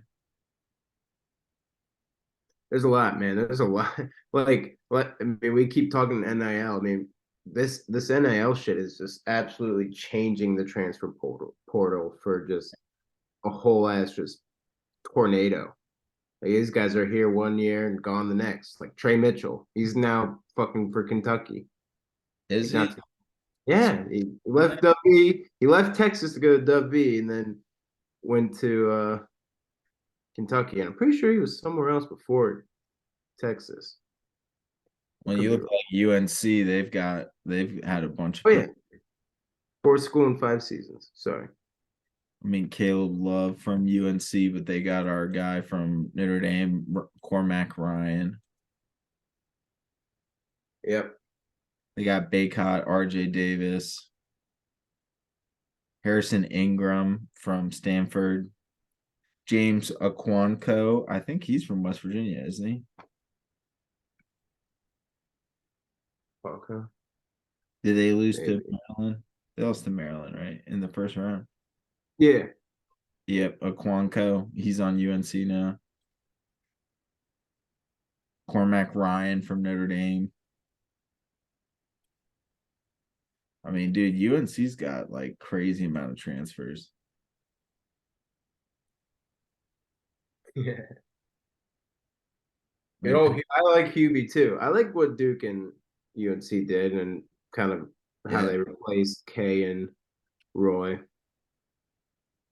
There's a lot, man. There's a lot. I mean, we keep talking NIL. I mean, this NIL shit is just absolutely changing the transfer portal for just a whole ass just tornado. Like these guys are here one year and gone the next. Like Trey Mitchell, he's now fucking for Kentucky. Is Like he? not, yeah, he left W. He left Texas to go to W, and then went to Kentucky. And I'm pretty sure he was somewhere else before Texas. When Could you be look wrong. like UNC, they've had a bunch of Oh players. yeah, four school in 5 seasons. Sorry. I mean, Caleb Love from UNC, but they got our guy from Notre Dame, Cormac Ryan. Yep. They got Baycott, RJ Davis, Harrison Ingram from Stanford, James Aquanco. I think he's from West Virginia, isn't he? Okay. Did they lose to maybe. Maryland? They lost to Maryland, right? In the first round. Yeah. Yep, Aquanco. He's on UNC now. Cormac Ryan from Notre Dame. I mean, dude, UNC's got like crazy amount of transfers. Yeah. I mean, I like Hubie too. I like what Duke and UNC did and kind of how yeah, they replaced K and Roy.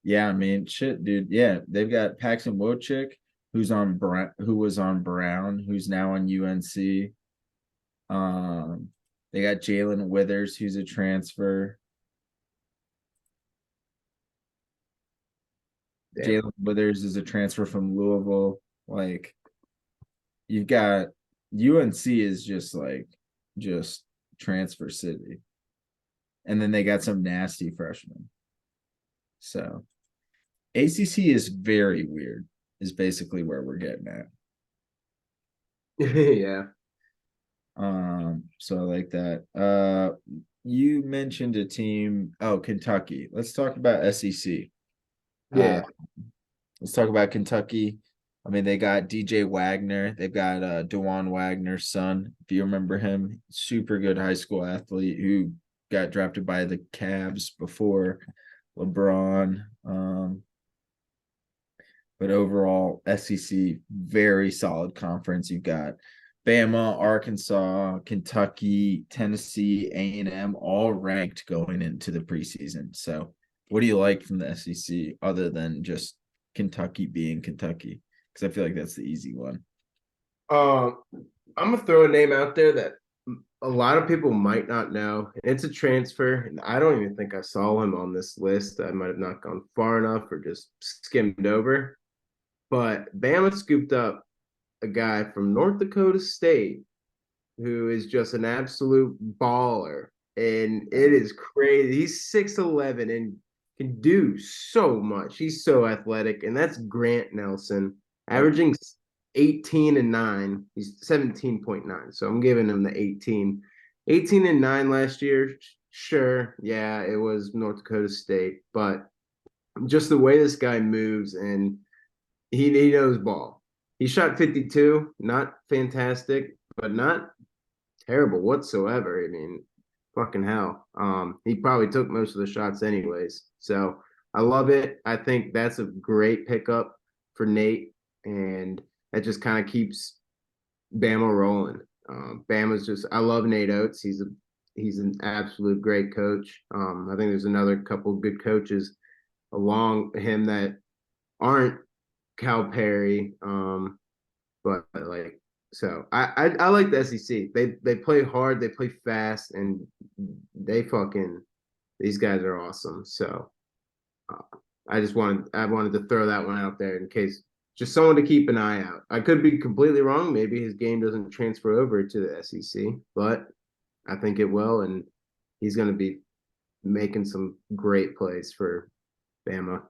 yeah. I mean, shit, dude. Yeah, they've got Paxton Wojcik, who was on Brown, who's now on UNC. Um, they got Jalen Withers, who's a transfer. Damn. Jalen Withers is a transfer from Louisville. Like, you've got UNC is just transfer city. And then they got some nasty freshmen. So ACC is very weird, is basically where we're getting at. Yeah. So I like that. You mentioned a team, Kentucky. Let's talk about SEC. Uh, Yeah. let's talk about Kentucky. I mean, they got DJ Wagner. They've got Dewan Wagner's son. If you remember him, super good high school athlete who got drafted by the Cavs before LeBron. But overall, SEC, very solid conference. You've got Bama, Arkansas, Kentucky, Tennessee, A&M, all ranked going into the preseason. So what do you like from the SEC other than just Kentucky being Kentucky? Because I feel like that's the easy one. Um, I'm gonna throw a name out there that a lot of people might not know. It's a transfer, and I don't even think I saw him on this list. I might have not gone far enough or just skimmed over. But Bama scooped up a guy from North Dakota State who is just an absolute baller. And it is crazy. He's 6'11" and can do so much. He's so athletic. And that's Grant Nelson, Yep. averaging 18 and 9. He's 17.9. So I'm giving him the 18. 18 and 9 last year. Sure. Yeah, it was North Dakota State. But just the way this guy moves and he knows ball. He shot 52, not fantastic, but not terrible whatsoever. I mean, fucking hell. He probably took most of the shots anyways. So I love it. I think that's a great pickup for Nate, and that just kind of keeps Bama rolling. Bama's just I love Nate Oates. He's an absolute great coach. I think there's another couple good coaches along him that aren't Calipari. But like I like the SEC. They play hard, they play fast, and they fucking these guys are awesome. So uh, I wanted to throw that one out there in case just someone to keep an eye out. I could be completely wrong. Maybe his game doesn't transfer over to the SEC, but I think it will, and he's going to be making some great plays for Bama.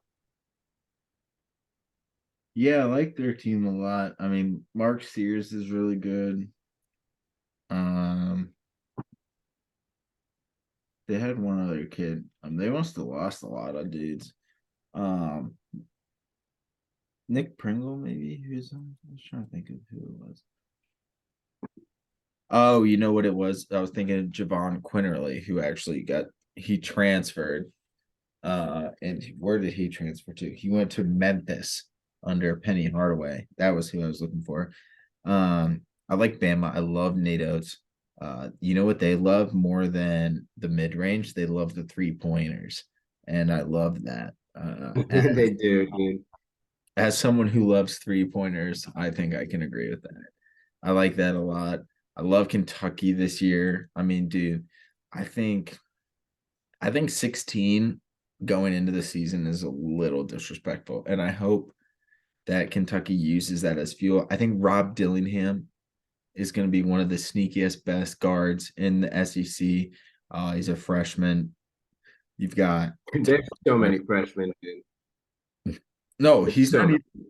Yeah, I like their team a lot. I mean, Mark Sears is really good. Um, they had one other kid. They must have lost a lot of dudes. Um, Nick Pringle, maybe who's on. I was trying to think of who it was. Oh, you know what it was? I was thinking of Javon Quinterly, who actually he transferred. And where did he transfer to? He went to Memphis under Penny Hardaway. That was who I was looking for. I like Bama. I love Nate Oates. You know what they love more than the mid range? They love the 3 pointers, and I love that. They do, dude. As someone who loves 3 pointers, I think I can agree with that. I like that a lot. I love Kentucky this year. I mean, dude, I think I think 16 going into the season is a little disrespectful. And I hope that Kentucky uses that as fuel. I think Rob Dillingham is going to be one of the sneakiest best guards in the SEC. He's a freshman. You've got There's so many freshmen, dude. no, There's he's so not many. even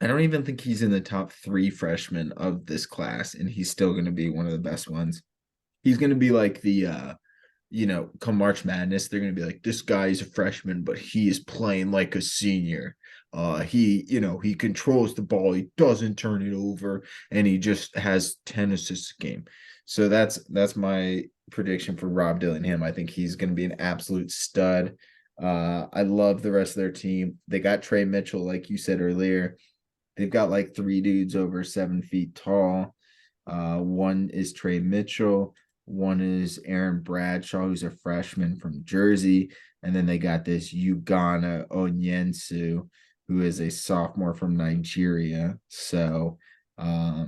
I don't even think he's in the top 3 freshmen of this class, and he's still going to be one of the best ones. He's gonna be like the come March Madness, they're gonna be like, this guy is a freshman, but he is playing like a senior. He controls the ball, he doesn't turn it over, and he just has 10 assists a game. So that's my prediction for Rob Dillingham. I think he's gonna be an absolute stud. I love the rest of their team. They got Trey Mitchell, like you said earlier. They've got like three dudes over 7 feet tall. One is Trey Mitchell. One is Aaron Bradshaw, who's a freshman from Jersey. And then they got this Ugana Onyensu, who is a sophomore from Nigeria. So a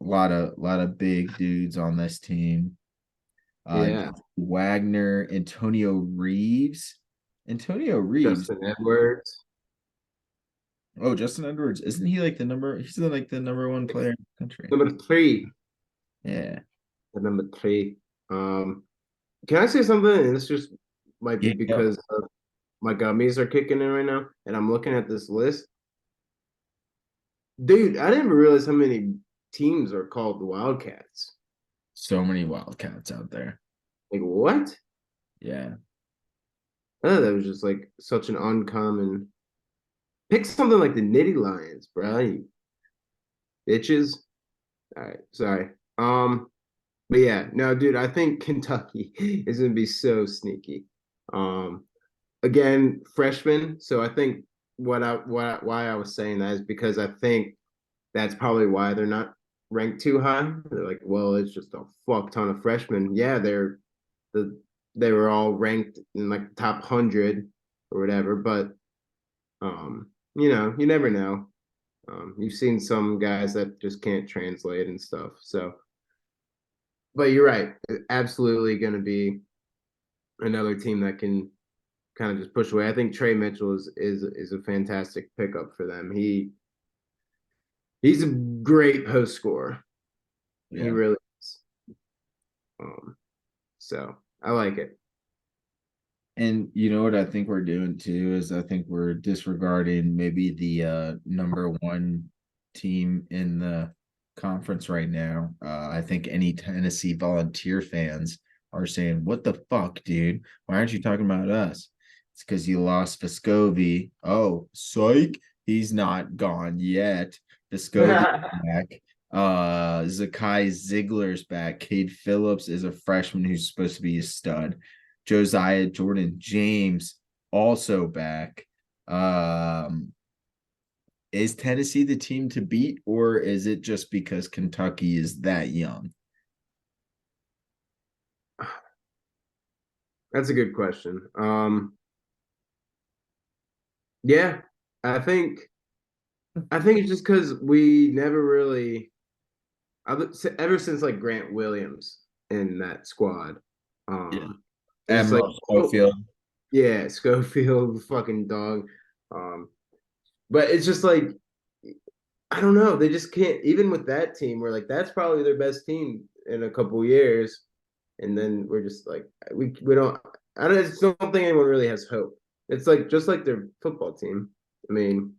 lot of big dudes on this team. Yeah. Wagner, Antonio Reeves. Antonio Reeves. Justin Edwards. Oh, Justin Edwards. Isn't he like he's like the number one player in the country? Number three. Yeah. Number three. Can I say something? And this just might be Yeah. because my gummies are kicking in right now, and I'm looking at this list. Dude, I didn't even realize how many teams are called the Wildcats. So many Wildcats out there. Like what? Yeah. I thought that was just like such an uncommon. Pick something like the Nitty Lions, bro. You bitches. All right, sorry. But yeah, no, dude, I think Kentucky is gonna be so sneaky. Um, Again, freshman. So I think why I was saying that is because I think that's probably why they're not ranked too high. They're like, well, it's just a fuck ton of freshmen. Yeah, the they were all ranked in like the top 100 or whatever, but you never know. You've seen some guys that just can't translate and stuff. So, but you're right. Absolutely going to be another team that can kind of just push away. I think Trey Mitchell is a fantastic pickup for them. He's a great post scorer. He Yeah. really is. So I like it. And you know what I think we're doing too is I think we're disregarding maybe the number one team in the conference right now. I think any Tennessee Volunteer fans are saying, "What the fuck, dude? Why aren't you talking about us?" It's because you lost Vescovi. Oh, psych! He's not gone yet. Vescovi back. Zakai Ziegler's back. Cade Phillips is a freshman who's supposed to be a stud. Josiah Jordan James also back. Is Tennessee the team to beat, or is it just because Kentucky is that young? That's a good question. Yeah, I think I think it's just because we never really ever since like Grant Williams in that squad. Yeah. It's like, Admiral oh Schofield. yeah, Schofield, fucking dog. But it's just like I don't know. They just can't. Even with that team, we're like that's probably their best team in a couple years, and then we're just like we don't. I just don't think anyone really has hope. It's like just like their football team. I mean,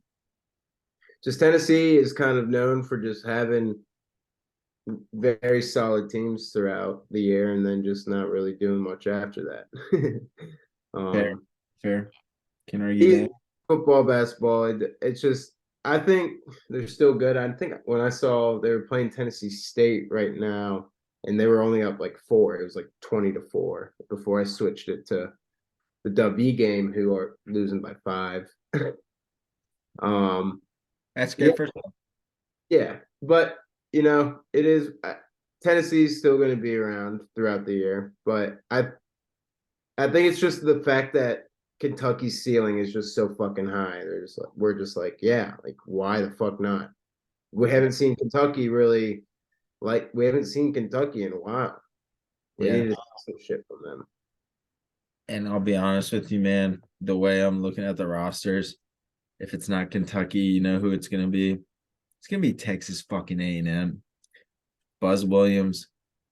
just Tennessee is kind of known for just having very solid teams throughout the year and then just not really doing much after that. Fair, um, fair. Can argue that. Football, basketball, it's just I think they're still good. I think when I saw they were playing Tennessee State right now and they were only up like four, it was like 20-4 before I switched it to the W game who are losing by 5. um That's yeah, good for yeah, but it is Tennessee's still going to be around throughout the year, but I think it's just the fact that Kentucky's ceiling is just so fucking high. We're just like, yeah, like why the fuck not? We haven't seen Kentucky really we haven't seen Kentucky in a while. We yeah. need to see some shit from them. And I'll be honest with you, man. The way I'm looking at the rosters, if it's not Kentucky, you know who it's gonna be? It's gonna be Texas fucking A&M. Buzz Williams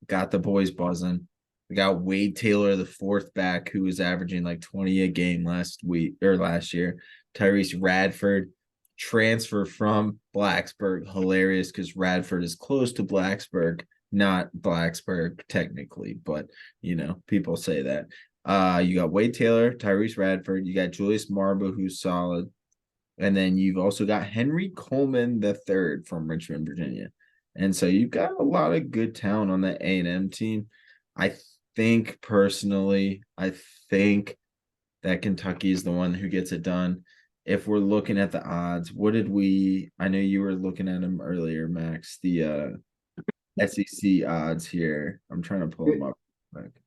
got the boys buzzing. We got Wade Taylor, the fourth back, who was averaging like 20 a game last year. Tyrese Radford, transfer from Blacksburg. Hilarious because Radford is close to Blacksburg. not Blacksburg technically, but people say that. You got Wade Taylor, Tyrese Radford, you got Julius Marble, who's solid, and then you've also got Henry Coleman the third from Richmond, Virginia. And so you've got a lot of good talent on that A&M team. I think personally, I think that Kentucky is the one who gets it done. If we're looking at the odds, I know you were looking at them earlier, Max, the SEC odds here. I'm trying to pull them up.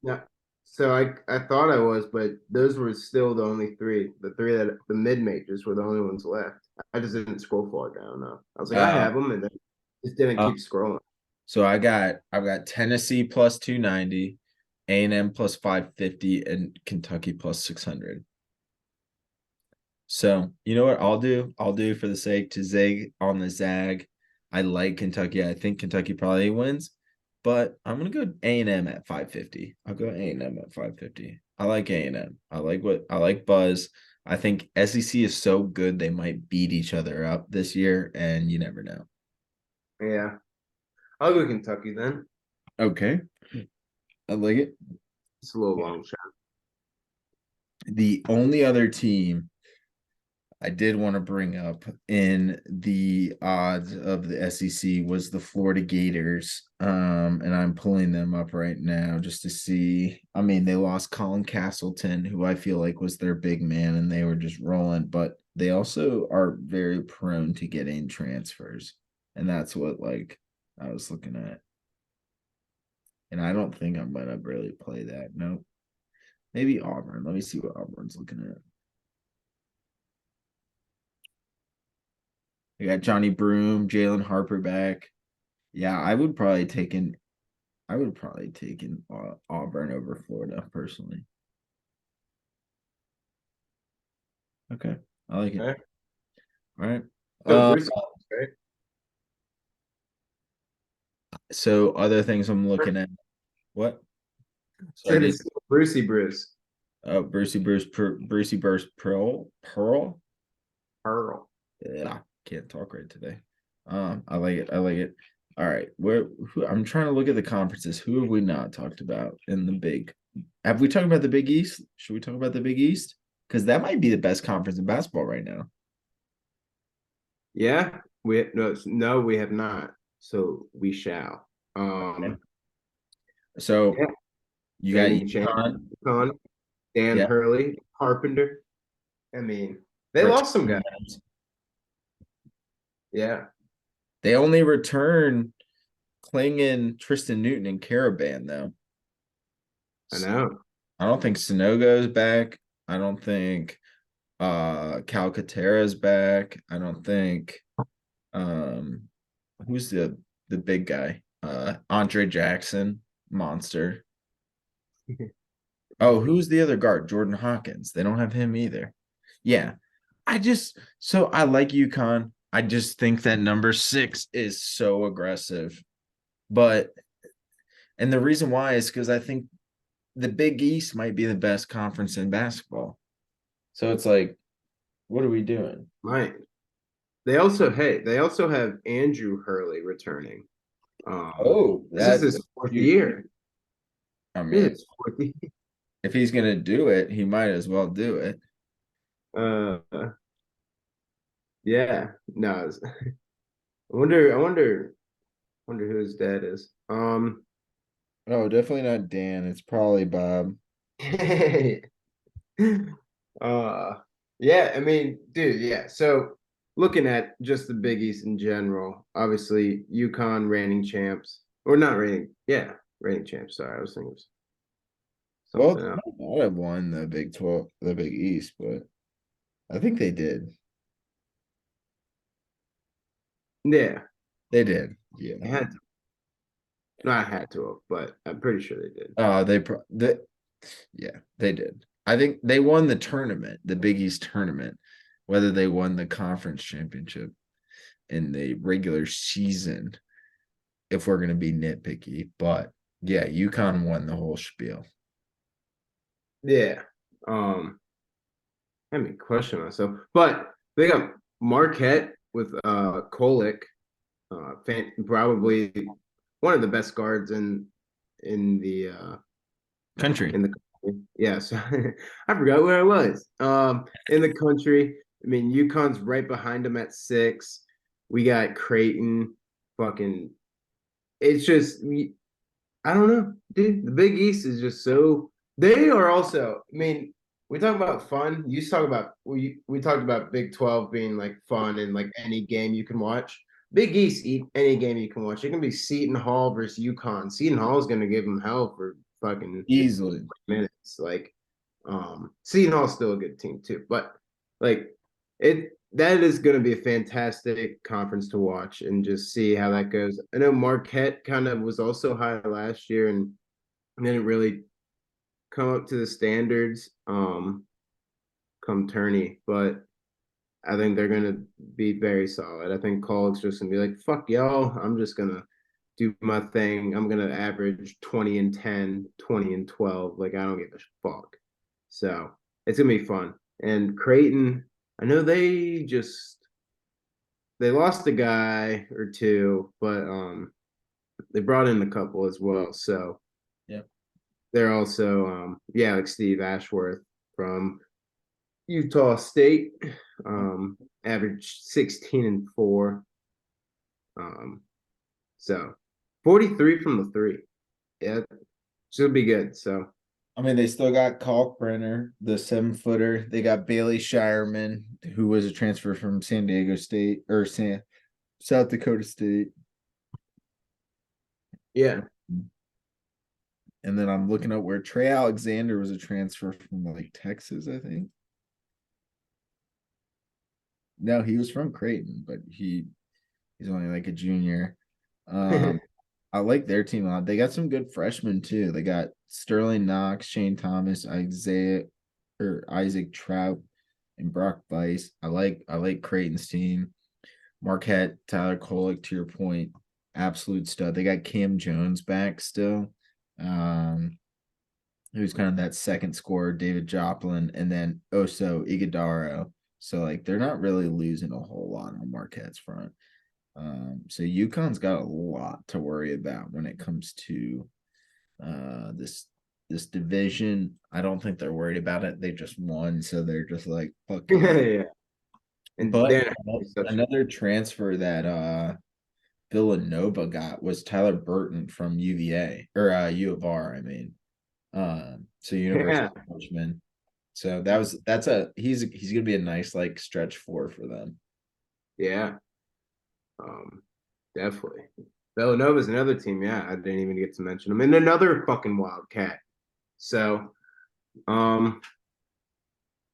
Yeah. So I thought I was, but those were still the only three. The three that the mid majors were the only ones left. I just didn't scroll far down enough. I was like, I Uh, have them, and then just didn't uh, keep scrolling. so I've got Tennessee plus 290, A&M plus 550, and Kentucky plus 600. So you know what I'll do? I'll do for the sake to zig on the zag. I like Kentucky. I think Kentucky probably wins, but I'm gonna go A&M at 550. I'll go A&M at 550. I like A&M. I like Buzz. I think SEC is so good they might beat each other up this year, and you never know. Yeah, I'll go Kentucky then. Okay, I like it. It's a little long shot. The only other team I did want to bring up in the odds of the SEC was the Florida Gators. And I'm pulling them up right now just to see. I mean, they lost Colin Castleton, who I feel like was their big man, and they were just rolling, but they also are very prone to getting transfers. And that's what I was looking at. And I don't think I'm gonna really play that. Nope. Maybe Auburn. Let me see what Auburn's looking at. We got Johnny Broom, Jalen Harper back. Yeah, I would probably take in Auburn over Florida personally. Okay, I like it. Okay. All right. So Uh, Bruce, right? so other things I'm looking at. What? Sorry, Said did it's Brucey Bruce. Brucey Burst Pearl? Pearl. Yeah, can't talk right today. I like it. I like it. All right, I'm trying to look at the conferences. Who have we not talked about in the big? Have we talked about the Big East? Should we talk about the Big East? Because that might be the best conference in basketball right now. Yeah, we we have not. So we shall. Okay. So Yeah, you got reigning champ, UConn, Dan yeah, Hurley, Carpenter. I mean, they return. lost some guys. Yeah, They only return Klingon, Tristan Newton, and Caravan though. I know. I don't think Sonogo's back. I don't think Calcaterra's back. I don't think um who's the big guy? Andre Jackson, monster. Oh, who's the other guard? Jordan Hawkins. They don't have him either. Yeah. I like UConn. I just think that number 6 is so aggressive. But and the reason why is because I think the Big East might be the best conference in basketball. So it's like, what are we doing? Right. They also have Andrew Hurley returning. Oh, This is that's his fourth year. I This is mean, his fourth year. if he's gonna do it, he might as well do it. Uh, yeah. No, wonder who his dad is. Oh, definitely not Dan. It's probably Bob. uh, yeah. I mean, dude. Yeah. So looking at just the Big East in general, obviously UConn reigning champs, or not reigning. Yeah, reigning champs. Sorry, I was thinking of Well, something else. they might have won the Big 12, the Big East, but I think they did. Yeah, They did. Yeah. they had to. Not had to have, but I'm pretty sure they did. Yeah, they did. I think they won the tournament, the Big East tournament, whether they won the conference championship in the regular season, if we're going to be nitpicky. But yeah, UConn won the whole spiel. Yeah. I mean, question myself, but they got Marquette with Kolick, probably one of the best guards in the Country. in the country. Yes, I forgot where I was. In the country. I mean, UConn's right behind him at 6. We got Creighton. Fucking, it's just I don't know, dude. The Big East is just so. They are also. I mean, we talk about fun. You talk about we talked about Big 12 being like fun and like any game you can watch. Big East, any game you can watch. It can be Seton Hall versus UConn. Seton Hall is going to give them hell for fucking Easily. minutes. Like, Seton Hall's still a good team too, but like it that is going to be a fantastic conference to watch and just see how that goes. I know Marquette kind of was also high last year and didn't really come up to the standards come tourney, but I think they're going to be very solid. I think College's just going to be like, fuck y'all, I'm just going to do my thing. I'm going to average 20 and 10, 20 and 12. Like, I don't give a fuck. So it's going to be fun. And Creighton, I know they lost a guy or two, but they brought in a couple as well. So Yeah. they're also like Steve Ashworth from Utah State, averaged 16 and 4. So 43 from the 3. Yeah, should be good. So I mean, they still got Kalkbrenner, the 7-footer. They got Bailey Shireman, who was a transfer from San Diego State or South Dakota State. yeah. And then I'm looking at where Trey Alexander was a transfer from like Texas, I think. No, he was from Creighton, but he's only like a junior. I like their team a lot. They got some good freshmen too. They got Sterling Knox, Shane Thomas, Isaac Trout, and Brock Weiss. I like Creighton's team. Marquette, Tyler Kolek, to your point, absolute stud. They got Cam Jones back still. Who's kind of that second scorer, David Joplin, and then Oso Iguodaro. So like they're not really losing a whole lot on Marquette's front. So UConn's got a lot to worry about when it comes to this division. I don't think they're worried about it. They just won, so they're just like fuck yeah. Yeah. And But Dan another transfer that Villanova got was Tyler Burton from UVA or U of R, I mean. So University yeah, of Richmond. So he's gonna be a nice like stretch for them. yeah. Um, definitely. Villanova's another team. Yeah, I didn't even get to mention them. And another fucking Wildcat. So, um,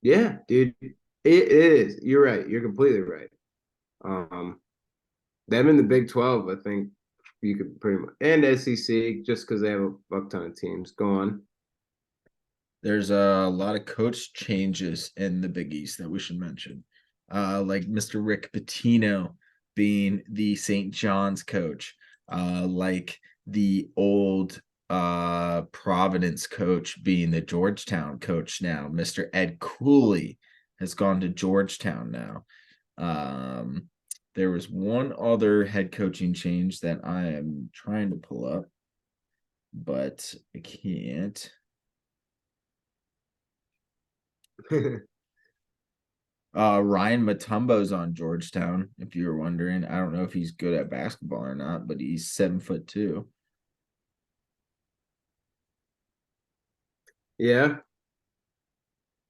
yeah, dude, it is. You're right. You're completely right. Um, them in the Big 12, I think you could pretty much, and SEC, just because they have a fuck ton of teams. Go on. There's a lot of coach changes in the Big East that we should mention. Like Mr. Rick Pitino being the St. John's coach, like the old Providence coach being the Georgetown coach now. Mr. Ed Cooley has gone to Georgetown now. Um, there was one other head coaching change that I am trying to pull up, but I can't. Ryan Matumbo's on Georgetown, if you were wondering. I don't know if he's good at basketball or not, but he's 7'2". Yeah.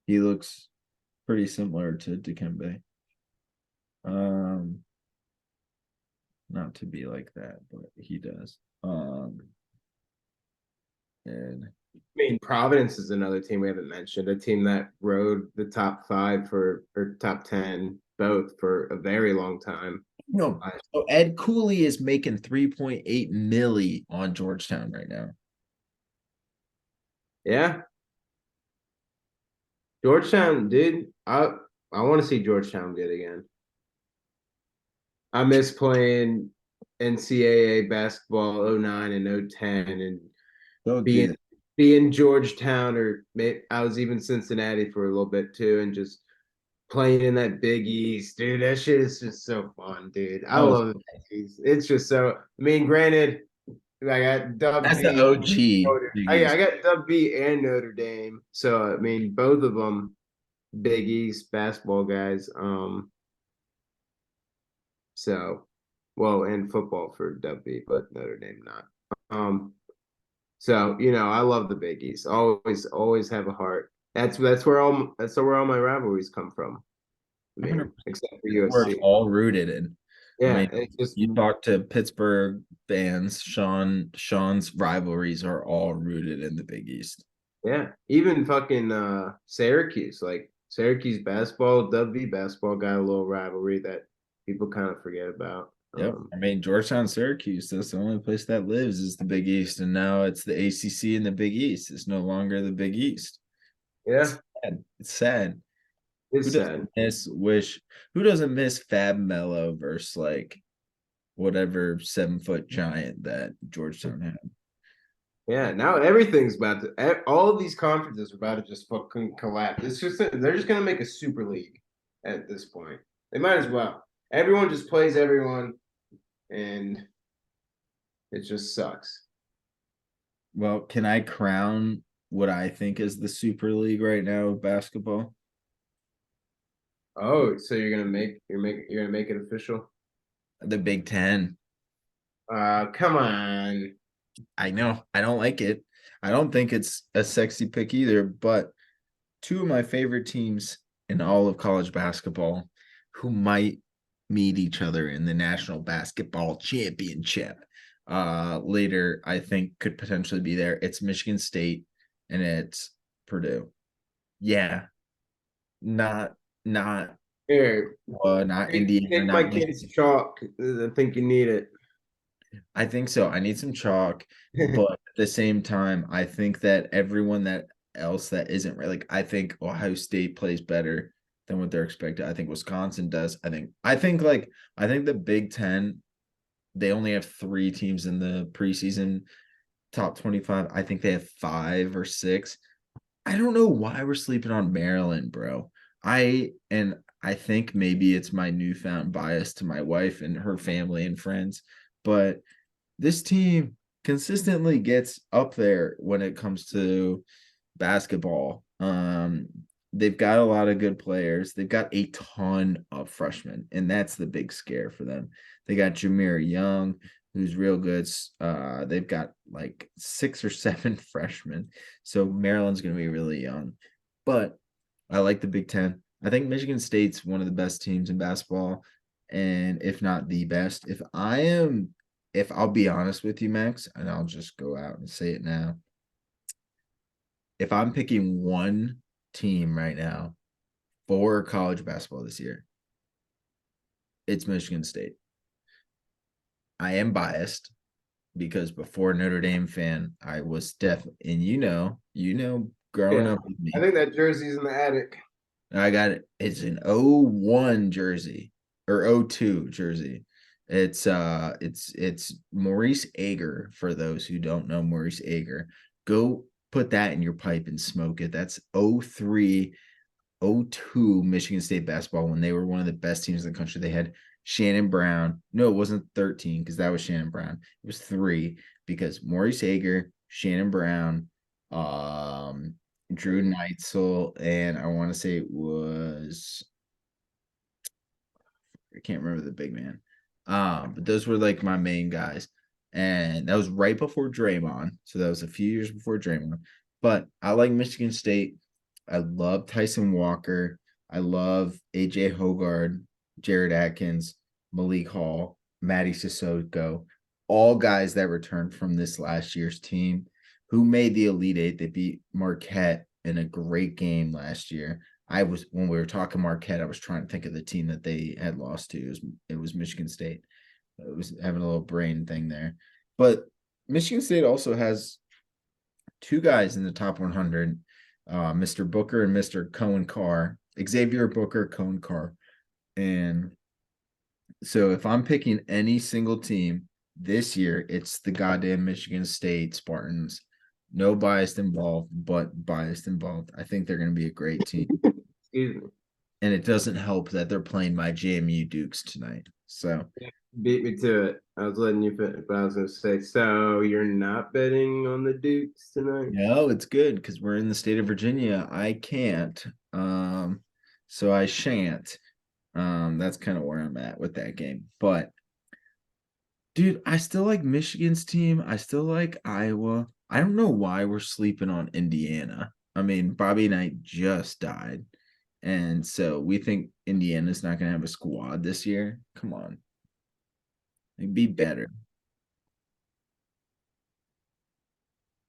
He looks pretty similar to Dikembe. Um, not to be like that, but he does. And I mean, Providence is another team we haven't mentioned, a team that rode the top 5 or top 10 both for a very long time. no, so Ed Cooley is making 3.8 milli on Georgetown right now. Yeah. Georgetown, dude, I want to see Georgetown good again. I miss playing NCAA basketball 09 and 010 and Don't do being that. being Georgetown or I was even Cincinnati for a little bit too and just playing in that Big East, dude. That shit is just so fun, dude. I Oh, love the Big East. It's just so. I mean, granted, I got Dub That's the V. OG Big I East. got Dub V and Notre Dame. So I mean, both of them Big East basketball guys. So well, and football for Dub V, but Notre Dame not. Um, so I love the Big East. Always have a heart. That's where all my rivalries come from. I mean, 100%. except for It's where it's USC. all rooted in. I Yeah, mean, it's just you talk to Pittsburgh fans, Sean's rivalries are all rooted in the Big East. yeah. Even fucking Syracuse, like Syracuse basketball, W basketball got a little rivalry that people kind of forget about. Yep. I mean, Georgetown, Syracuse, that's the only place that lives is the Big East. And now it's the ACC and the Big East. It's no longer the Big East. Yeah, It's sad. Who it's doesn't sad. miss who doesn't miss Fab Mello versus like whatever 7 foot giant that Georgetown had? Yeah, now everything's about to. All of these conferences are about to just fucking collapse. They're just gonna make a super league at this point. They might as well. Everyone just plays everyone, and it just sucks. Well, can I crown what I think is the Super League right now of basketball? Oh, so you're gonna make it official? The Big Ten. Come on. I know. I don't like it. I don't think it's a sexy pick either, but two of my favorite teams in all of college basketball who might meet each other in the National Basketball Championship later, I think could potentially be there. It's Michigan State and it's Purdue. Yeah, not not Here, not Indiana, take my not Michigan. kid's chalk. I think you need it. I think so. I need some chalk, but at the same time, I think that everyone that else that isn't really like I think Ohio State plays better than what they're expected. I think Wisconsin does. I think the Big Ten, they only have 3 teams in the preseason top 25. I think they have 5 or 6. I don't know why we're sleeping on Maryland, bro. I think maybe it's my newfound bias to my wife and her family and friends, but this team consistently gets up there when it comes to basketball. They've got a lot of good players. They've got a ton of freshmen, and that's the big scare for them. They got Jameer Young, who's real good. They've got like 6 or 7 freshmen. So Maryland's going to be really young. But I like the Big Ten. I think Michigan State's one of the best teams in basketball, and if not the best. If I'll be honest with you, Max, and I'll just go out and say it now. If I'm picking one team right now for college basketball this year, it's Michigan State. I am biased because before Notre Dame fan, I was definitely, and growing Yeah, up with I me, think that jersey's in the attic. I got it. It's an '01 jersey or '02 jersey. It's Maurice Ager for those who don't know Maurice Ager. Go put that in your pipe and smoke it. That's '03, '02 Michigan State basketball when they were one of the best teams in the country. They had Shannon Brown. No, it wasn't 13 because that was Shannon Brown. It was 3 because Maurice Ager, Shannon Brown, Drew Neitzel, and I want to say it was I can't remember the big man. But those were like my main guys. And that was right before Draymond. So that was a few years before Draymond. But I like Michigan State. I love Tyson Walker. I love AJ Hogard, Jared Atkins, Malik Hall, Matty Sissoko, all guys that returned from this last year's team who made the Elite Eight. They beat Marquette in a great game last year. When we were talking Marquette, I was trying to think of the team that they had lost to. It was Michigan State. It was having a little brain thing there. But Michigan State also has 2 guys in the top 100, Mr. Booker and Mr. Cohen Carr, Xavier Booker, Cohen Carr. And so if I'm picking any single team this year, it's the goddamn Michigan State Spartans. No bias involved, but biased involved. I think they're going to be a great team. Excuse me. and it doesn't help that they're playing my JMU Dukes tonight. So Beat me to it. I was letting you finish, but I was going to say, so you're not betting on the Dukes tonight? no, it's good because we're in the state of Virginia. I can't, so I shan't. That's kind of where I'm at with that game. But dude, I still like Michigan's team. I still like Iowa. I don't know why we're sleeping on Indiana. I mean, Bobby Knight just died. And so we think Indiana's not going to have a squad this year. Come on. Like, be better.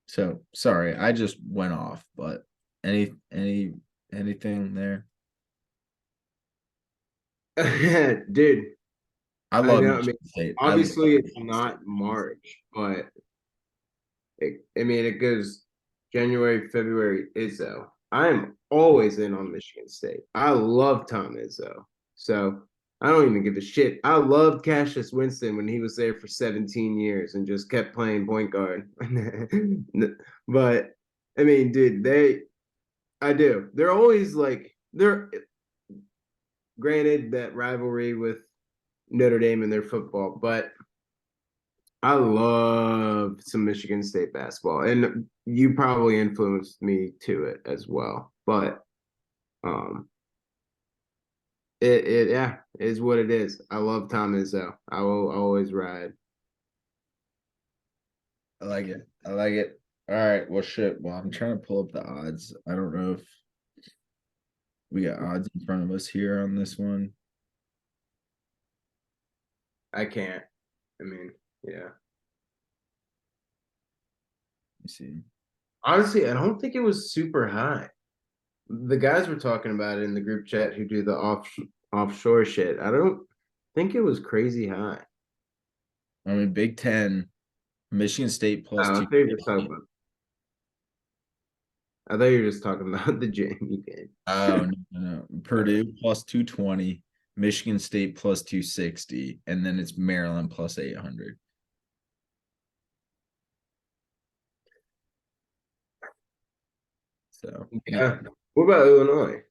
So sorry, I just went off, but anything there? Dude, I I love know. I mean, Michigan State. I love obviously it's Michigan State. not March, but I mean, it goes January, February, Izzo. I am always in on Michigan State. I love Tom Izzo. So I don't even give a shit. I loved Cassius Winston when he was there for 17 years and just kept playing point guard. But I mean, dude, I do. They're always like, they're granted that rivalry with Notre Dame and their football, but I love some Michigan State basketball, and you probably influenced me to it as well. But um, it yeah is what it is. I love Tom Izzo. I will always ride. I like it. I like it. All right. Well, shit. Well, I'm trying to pull up the odds. I don't know if we got odds in front of us here on this one. I can't. I mean, yeah. Let me see. Honestly, I don't think it was super high. The guys were talking about it in the group chat who do the offshore shit. I don't think it was crazy high. I mean, Big Ten, Michigan State plus I two. thought you were just talking about. I thought you were just talking about the Jamie game. Oh, no. Purdue plus 220, Michigan State plus 260, and then it's Maryland plus 800. So, yeah, Yeah. What about Illinois?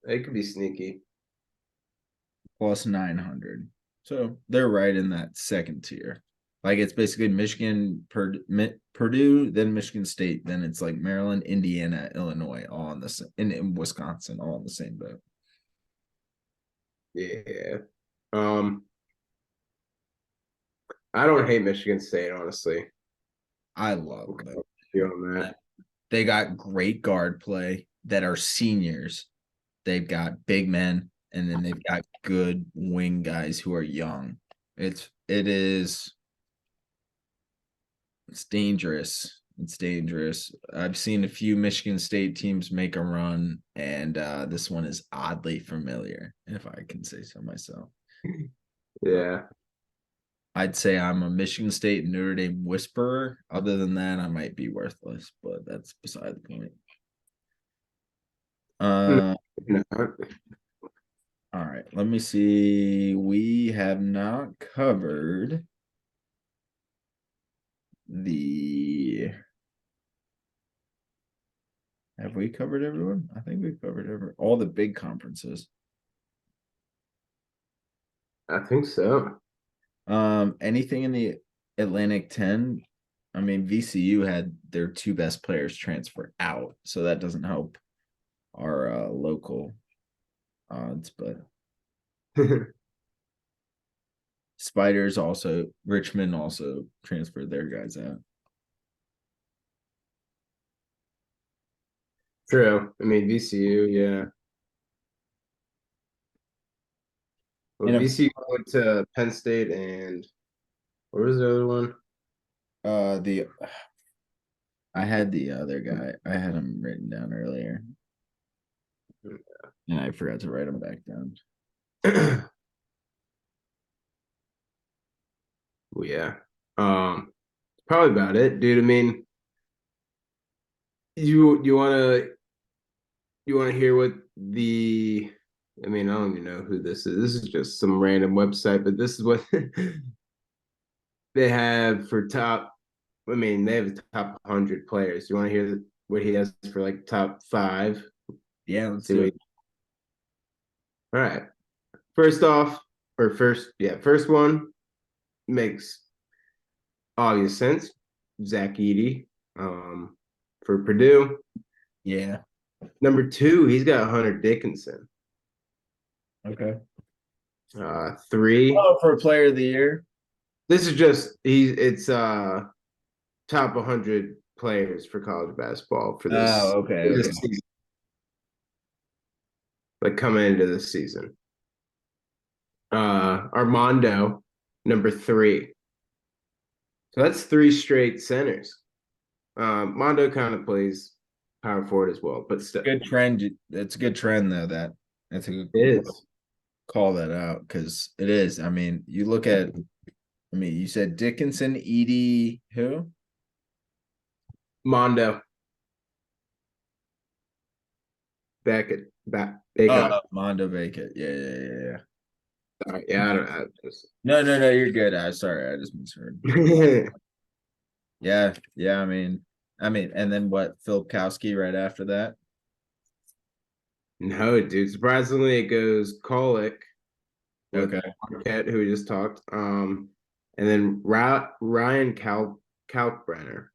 They could be sneaky. plus 900. So they're right in that second tier. Like it's basically Michigan, Purdue, then Michigan State, then it's like Maryland, Indiana, Illinois, all on the same, in Wisconsin, all in the same boat. Yeah. Um, I don't hate Michigan State, honestly. I love them. You on that? They got great guard play that are seniors. They've got big men, and then they've got good wing guys who are young. It is it's dangerous. It's dangerous. I've seen a few Michigan State teams make a run, and this one is oddly familiar, if I can say so myself. But Yeah. I'd say I'm a Michigan State and Notre Dame whisperer. Other than that, I might be worthless, but that's beside the point. Uh, No. all right. Let me see. We have not covered the. Have we covered everyone? I think we've covered all the big conferences. I think so. Anything in the Atlantic 10? I mean, VCU had their two best players transfer out, so that doesn't help our local odds, but Spiders also, Richmond also transferred their guys out. True. I mean, VCU, yeah. Well, And of VCU went to Penn State and what was the other one? the I had the other guy. I had him written down earlier, and I forgot to write him back down. Well, yeah. Probably about it, dude. I mean, you wanna hear what the I mean, I don't even know who this is. This is just some random website, but this is what they have for top. I mean, they have the top 100 players. You want to hear what he has for like top five. Yeah, let's See do what it. all right. First off, or first one makes obvious sense. Zach Edey, for Purdue. Yeah. Number two, he's got Hunter Dickinson. Okay. Three. Oh, for player of the year. This is just it's top 100 players for college basketball Oh, okay, for this okay. season, like coming into this season. Armando, number three. So that's three straight centers. Mondo kind of plays power forward as well, but still, Good trend. It's a good trend though. That's a good it is. call that out because it is. I mean, you look at. I mean, you said Dickinson, Edie, who? Mondo, Bacot. Mondo Bacon. Yeah, yeah. Sorry, yeah, I don't. I just... No. You're good. I sorry, I just misheard. Yeah. And then what? Filipkowski right after that. No, dude. Surprisingly, it goes Kolick with Okay. Marquette, who we just talked. And then Ryan Kalkbrenner,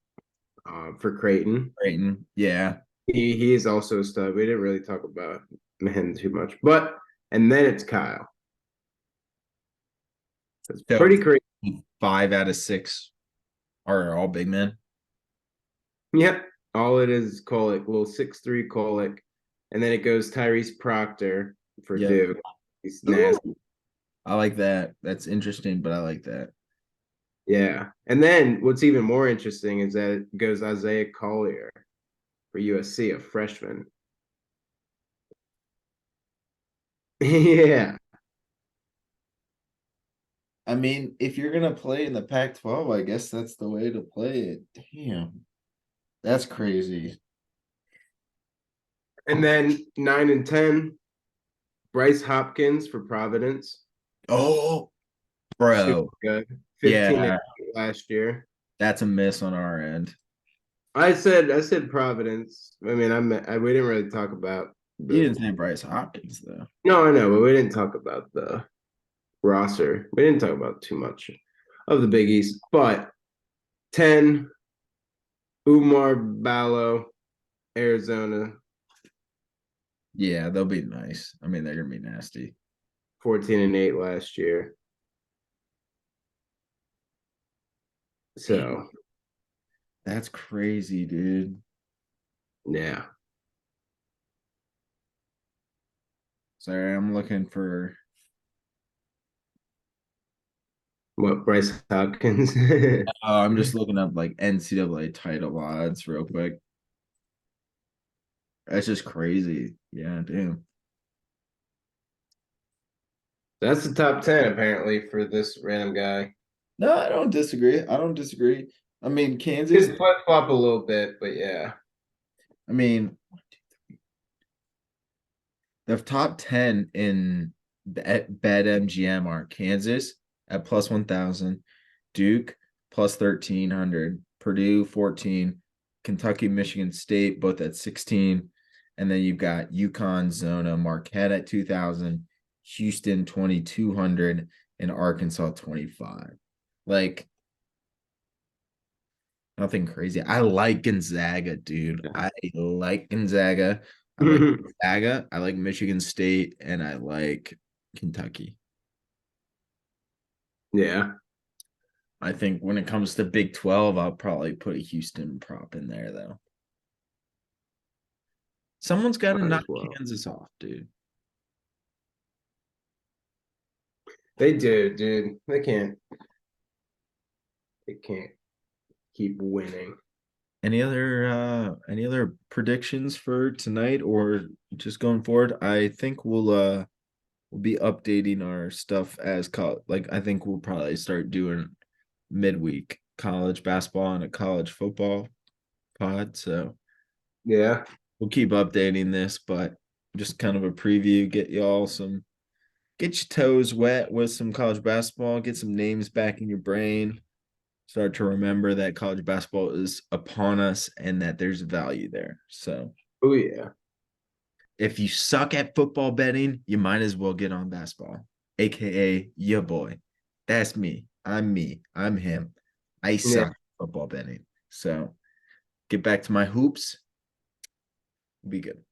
for Creighton. Creighton. Yeah. He is also a stud. We didn't really talk about him too much, but and then it's Kyle. It's So pretty crazy. 5 out of 6 are all big men. Yep. All it is Kolick, little 6'3" Kolick. And then it goes Tyrese Proctor for Yeah. Duke. He's nasty. I like that. That's interesting, but I like that. Yeah. And then what's even more interesting is that it goes Isaiah Collier for USC, a freshman. Yeah. I mean, if you're gonna play in the Pac-12, I guess that's the way to play it. Damn, that's crazy. And then 9 and 10, Bryce Hopkins for Providence. Oh, Super bro. good. 15 and Yeah, 8 last year. that's a miss on our end. I said Providence. I mean, we didn't really talk about You the. didn't say Bryce Hopkins though. No, I know, but we didn't talk about the roster. We didn't talk about too much of the Big East. But 10, Umar Ballo, Arizona. Yeah, they'll be nice. I mean, they're gonna be nasty. 14 and 8 last year. Damn, So that's crazy, dude. yeah. Sorry, I'm looking for. What, Bryce Hopkins? Oh, I'm just looking up like NCAA title odds real quick. That's just crazy. Yeah, damn. That's the top 10 apparently for this random guy. No, I don't disagree. I don't disagree. I mean, Kansas. Just flip flop a little bit, but yeah. I mean, the top 10 in BetMGM are Kansas at plus 1,000, Duke plus 1,300, Purdue 14, Kentucky, Michigan State both at 16, and then you've got UConn, Zona, Marquette at 2,000, Houston 2,200, and Arkansas 25. Like nothing crazy. I like Gonzaga, dude. I like Gonzaga. I like Gonzaga. I like Michigan State, and I like Kentucky. Yeah. I think when it comes to Big 12, I'll probably put a Houston prop in there, though. Someone's got to Might knock as well. Kansas off, dude. They do, dude. They can't. They can't keep winning. Any other predictions for tonight or just going forward? I think we'll be updating our stuff as like I think we'll probably start doing midweek college basketball and a college football pod. So Yeah. we'll keep updating this, but just kind of a preview, get your toes wet with some college basketball, get some names back in your brain. start to remember that college basketball is upon us and that there's value there. So Oh yeah. if you suck at football betting, you might as well get on basketball, aka your boy. That's me. I'm me. I'm him. I Yeah. suck at football betting. So get back to my hoops. Be good.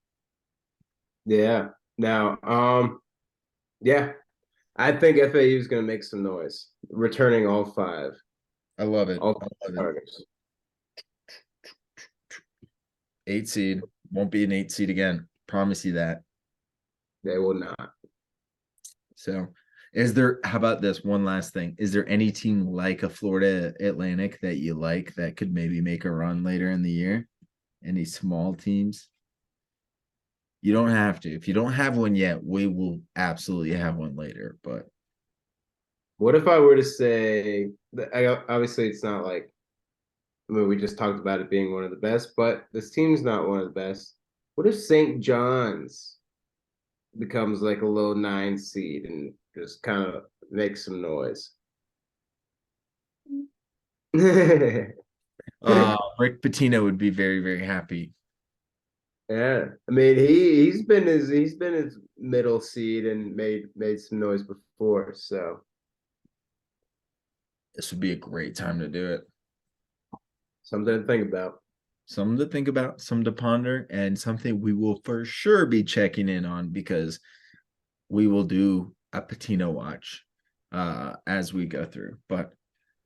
Yeah. Now, yeah, I think FAU is going to make some noise, returning all five, I love it. all I five love it. starters. 8 seed. Won't be an 8 seed again. Promise you that. They will not. So is there, how about this one last thing? Is there any team like a Florida Atlantic that you like that could maybe make a run later in the year? Any small teams? You don't have to. If you don't have one yet, we will absolutely have one later. But What if I were to say that obviously it's not like, I mean, we just talked about it being one of the best, but this team's not one of the best. What if St. John's becomes like a low 9 seed and just kind of makes some noise? Rick Pitino would be very, very happy. Yeah, I mean he's been his middle seed and made some noise before, so This would be a great time to do it. something to think about. Something to think about, something to ponder, and something we will for sure be checking in on because we will do a Patino watch as we go through. But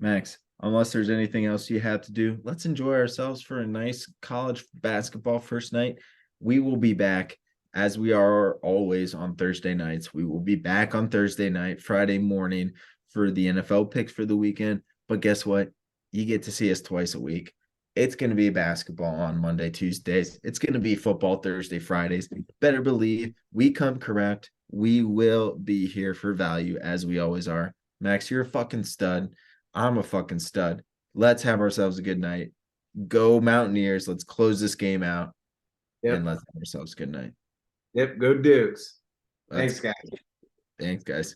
Max, unless there's anything else you have to do, let's enjoy ourselves for a nice college basketball first night. We will be back as we are always on Thursday nights. We will be back on Thursday night, Friday morning for the NFL picks for the weekend. But guess what? You get to see us twice a week. It's going to be basketball on Monday, Tuesdays. It's going to be football Thursday, Fridays. Better believe we come correct. We will be here for value as we always are. Max, you're a fucking stud. I'm a fucking stud. Let's have ourselves a good night. Go Mountaineers. Let's close this game out and Yep, let's have ourselves a good night. yep, go Dukes. Let's Thanks, guys. thanks, guys.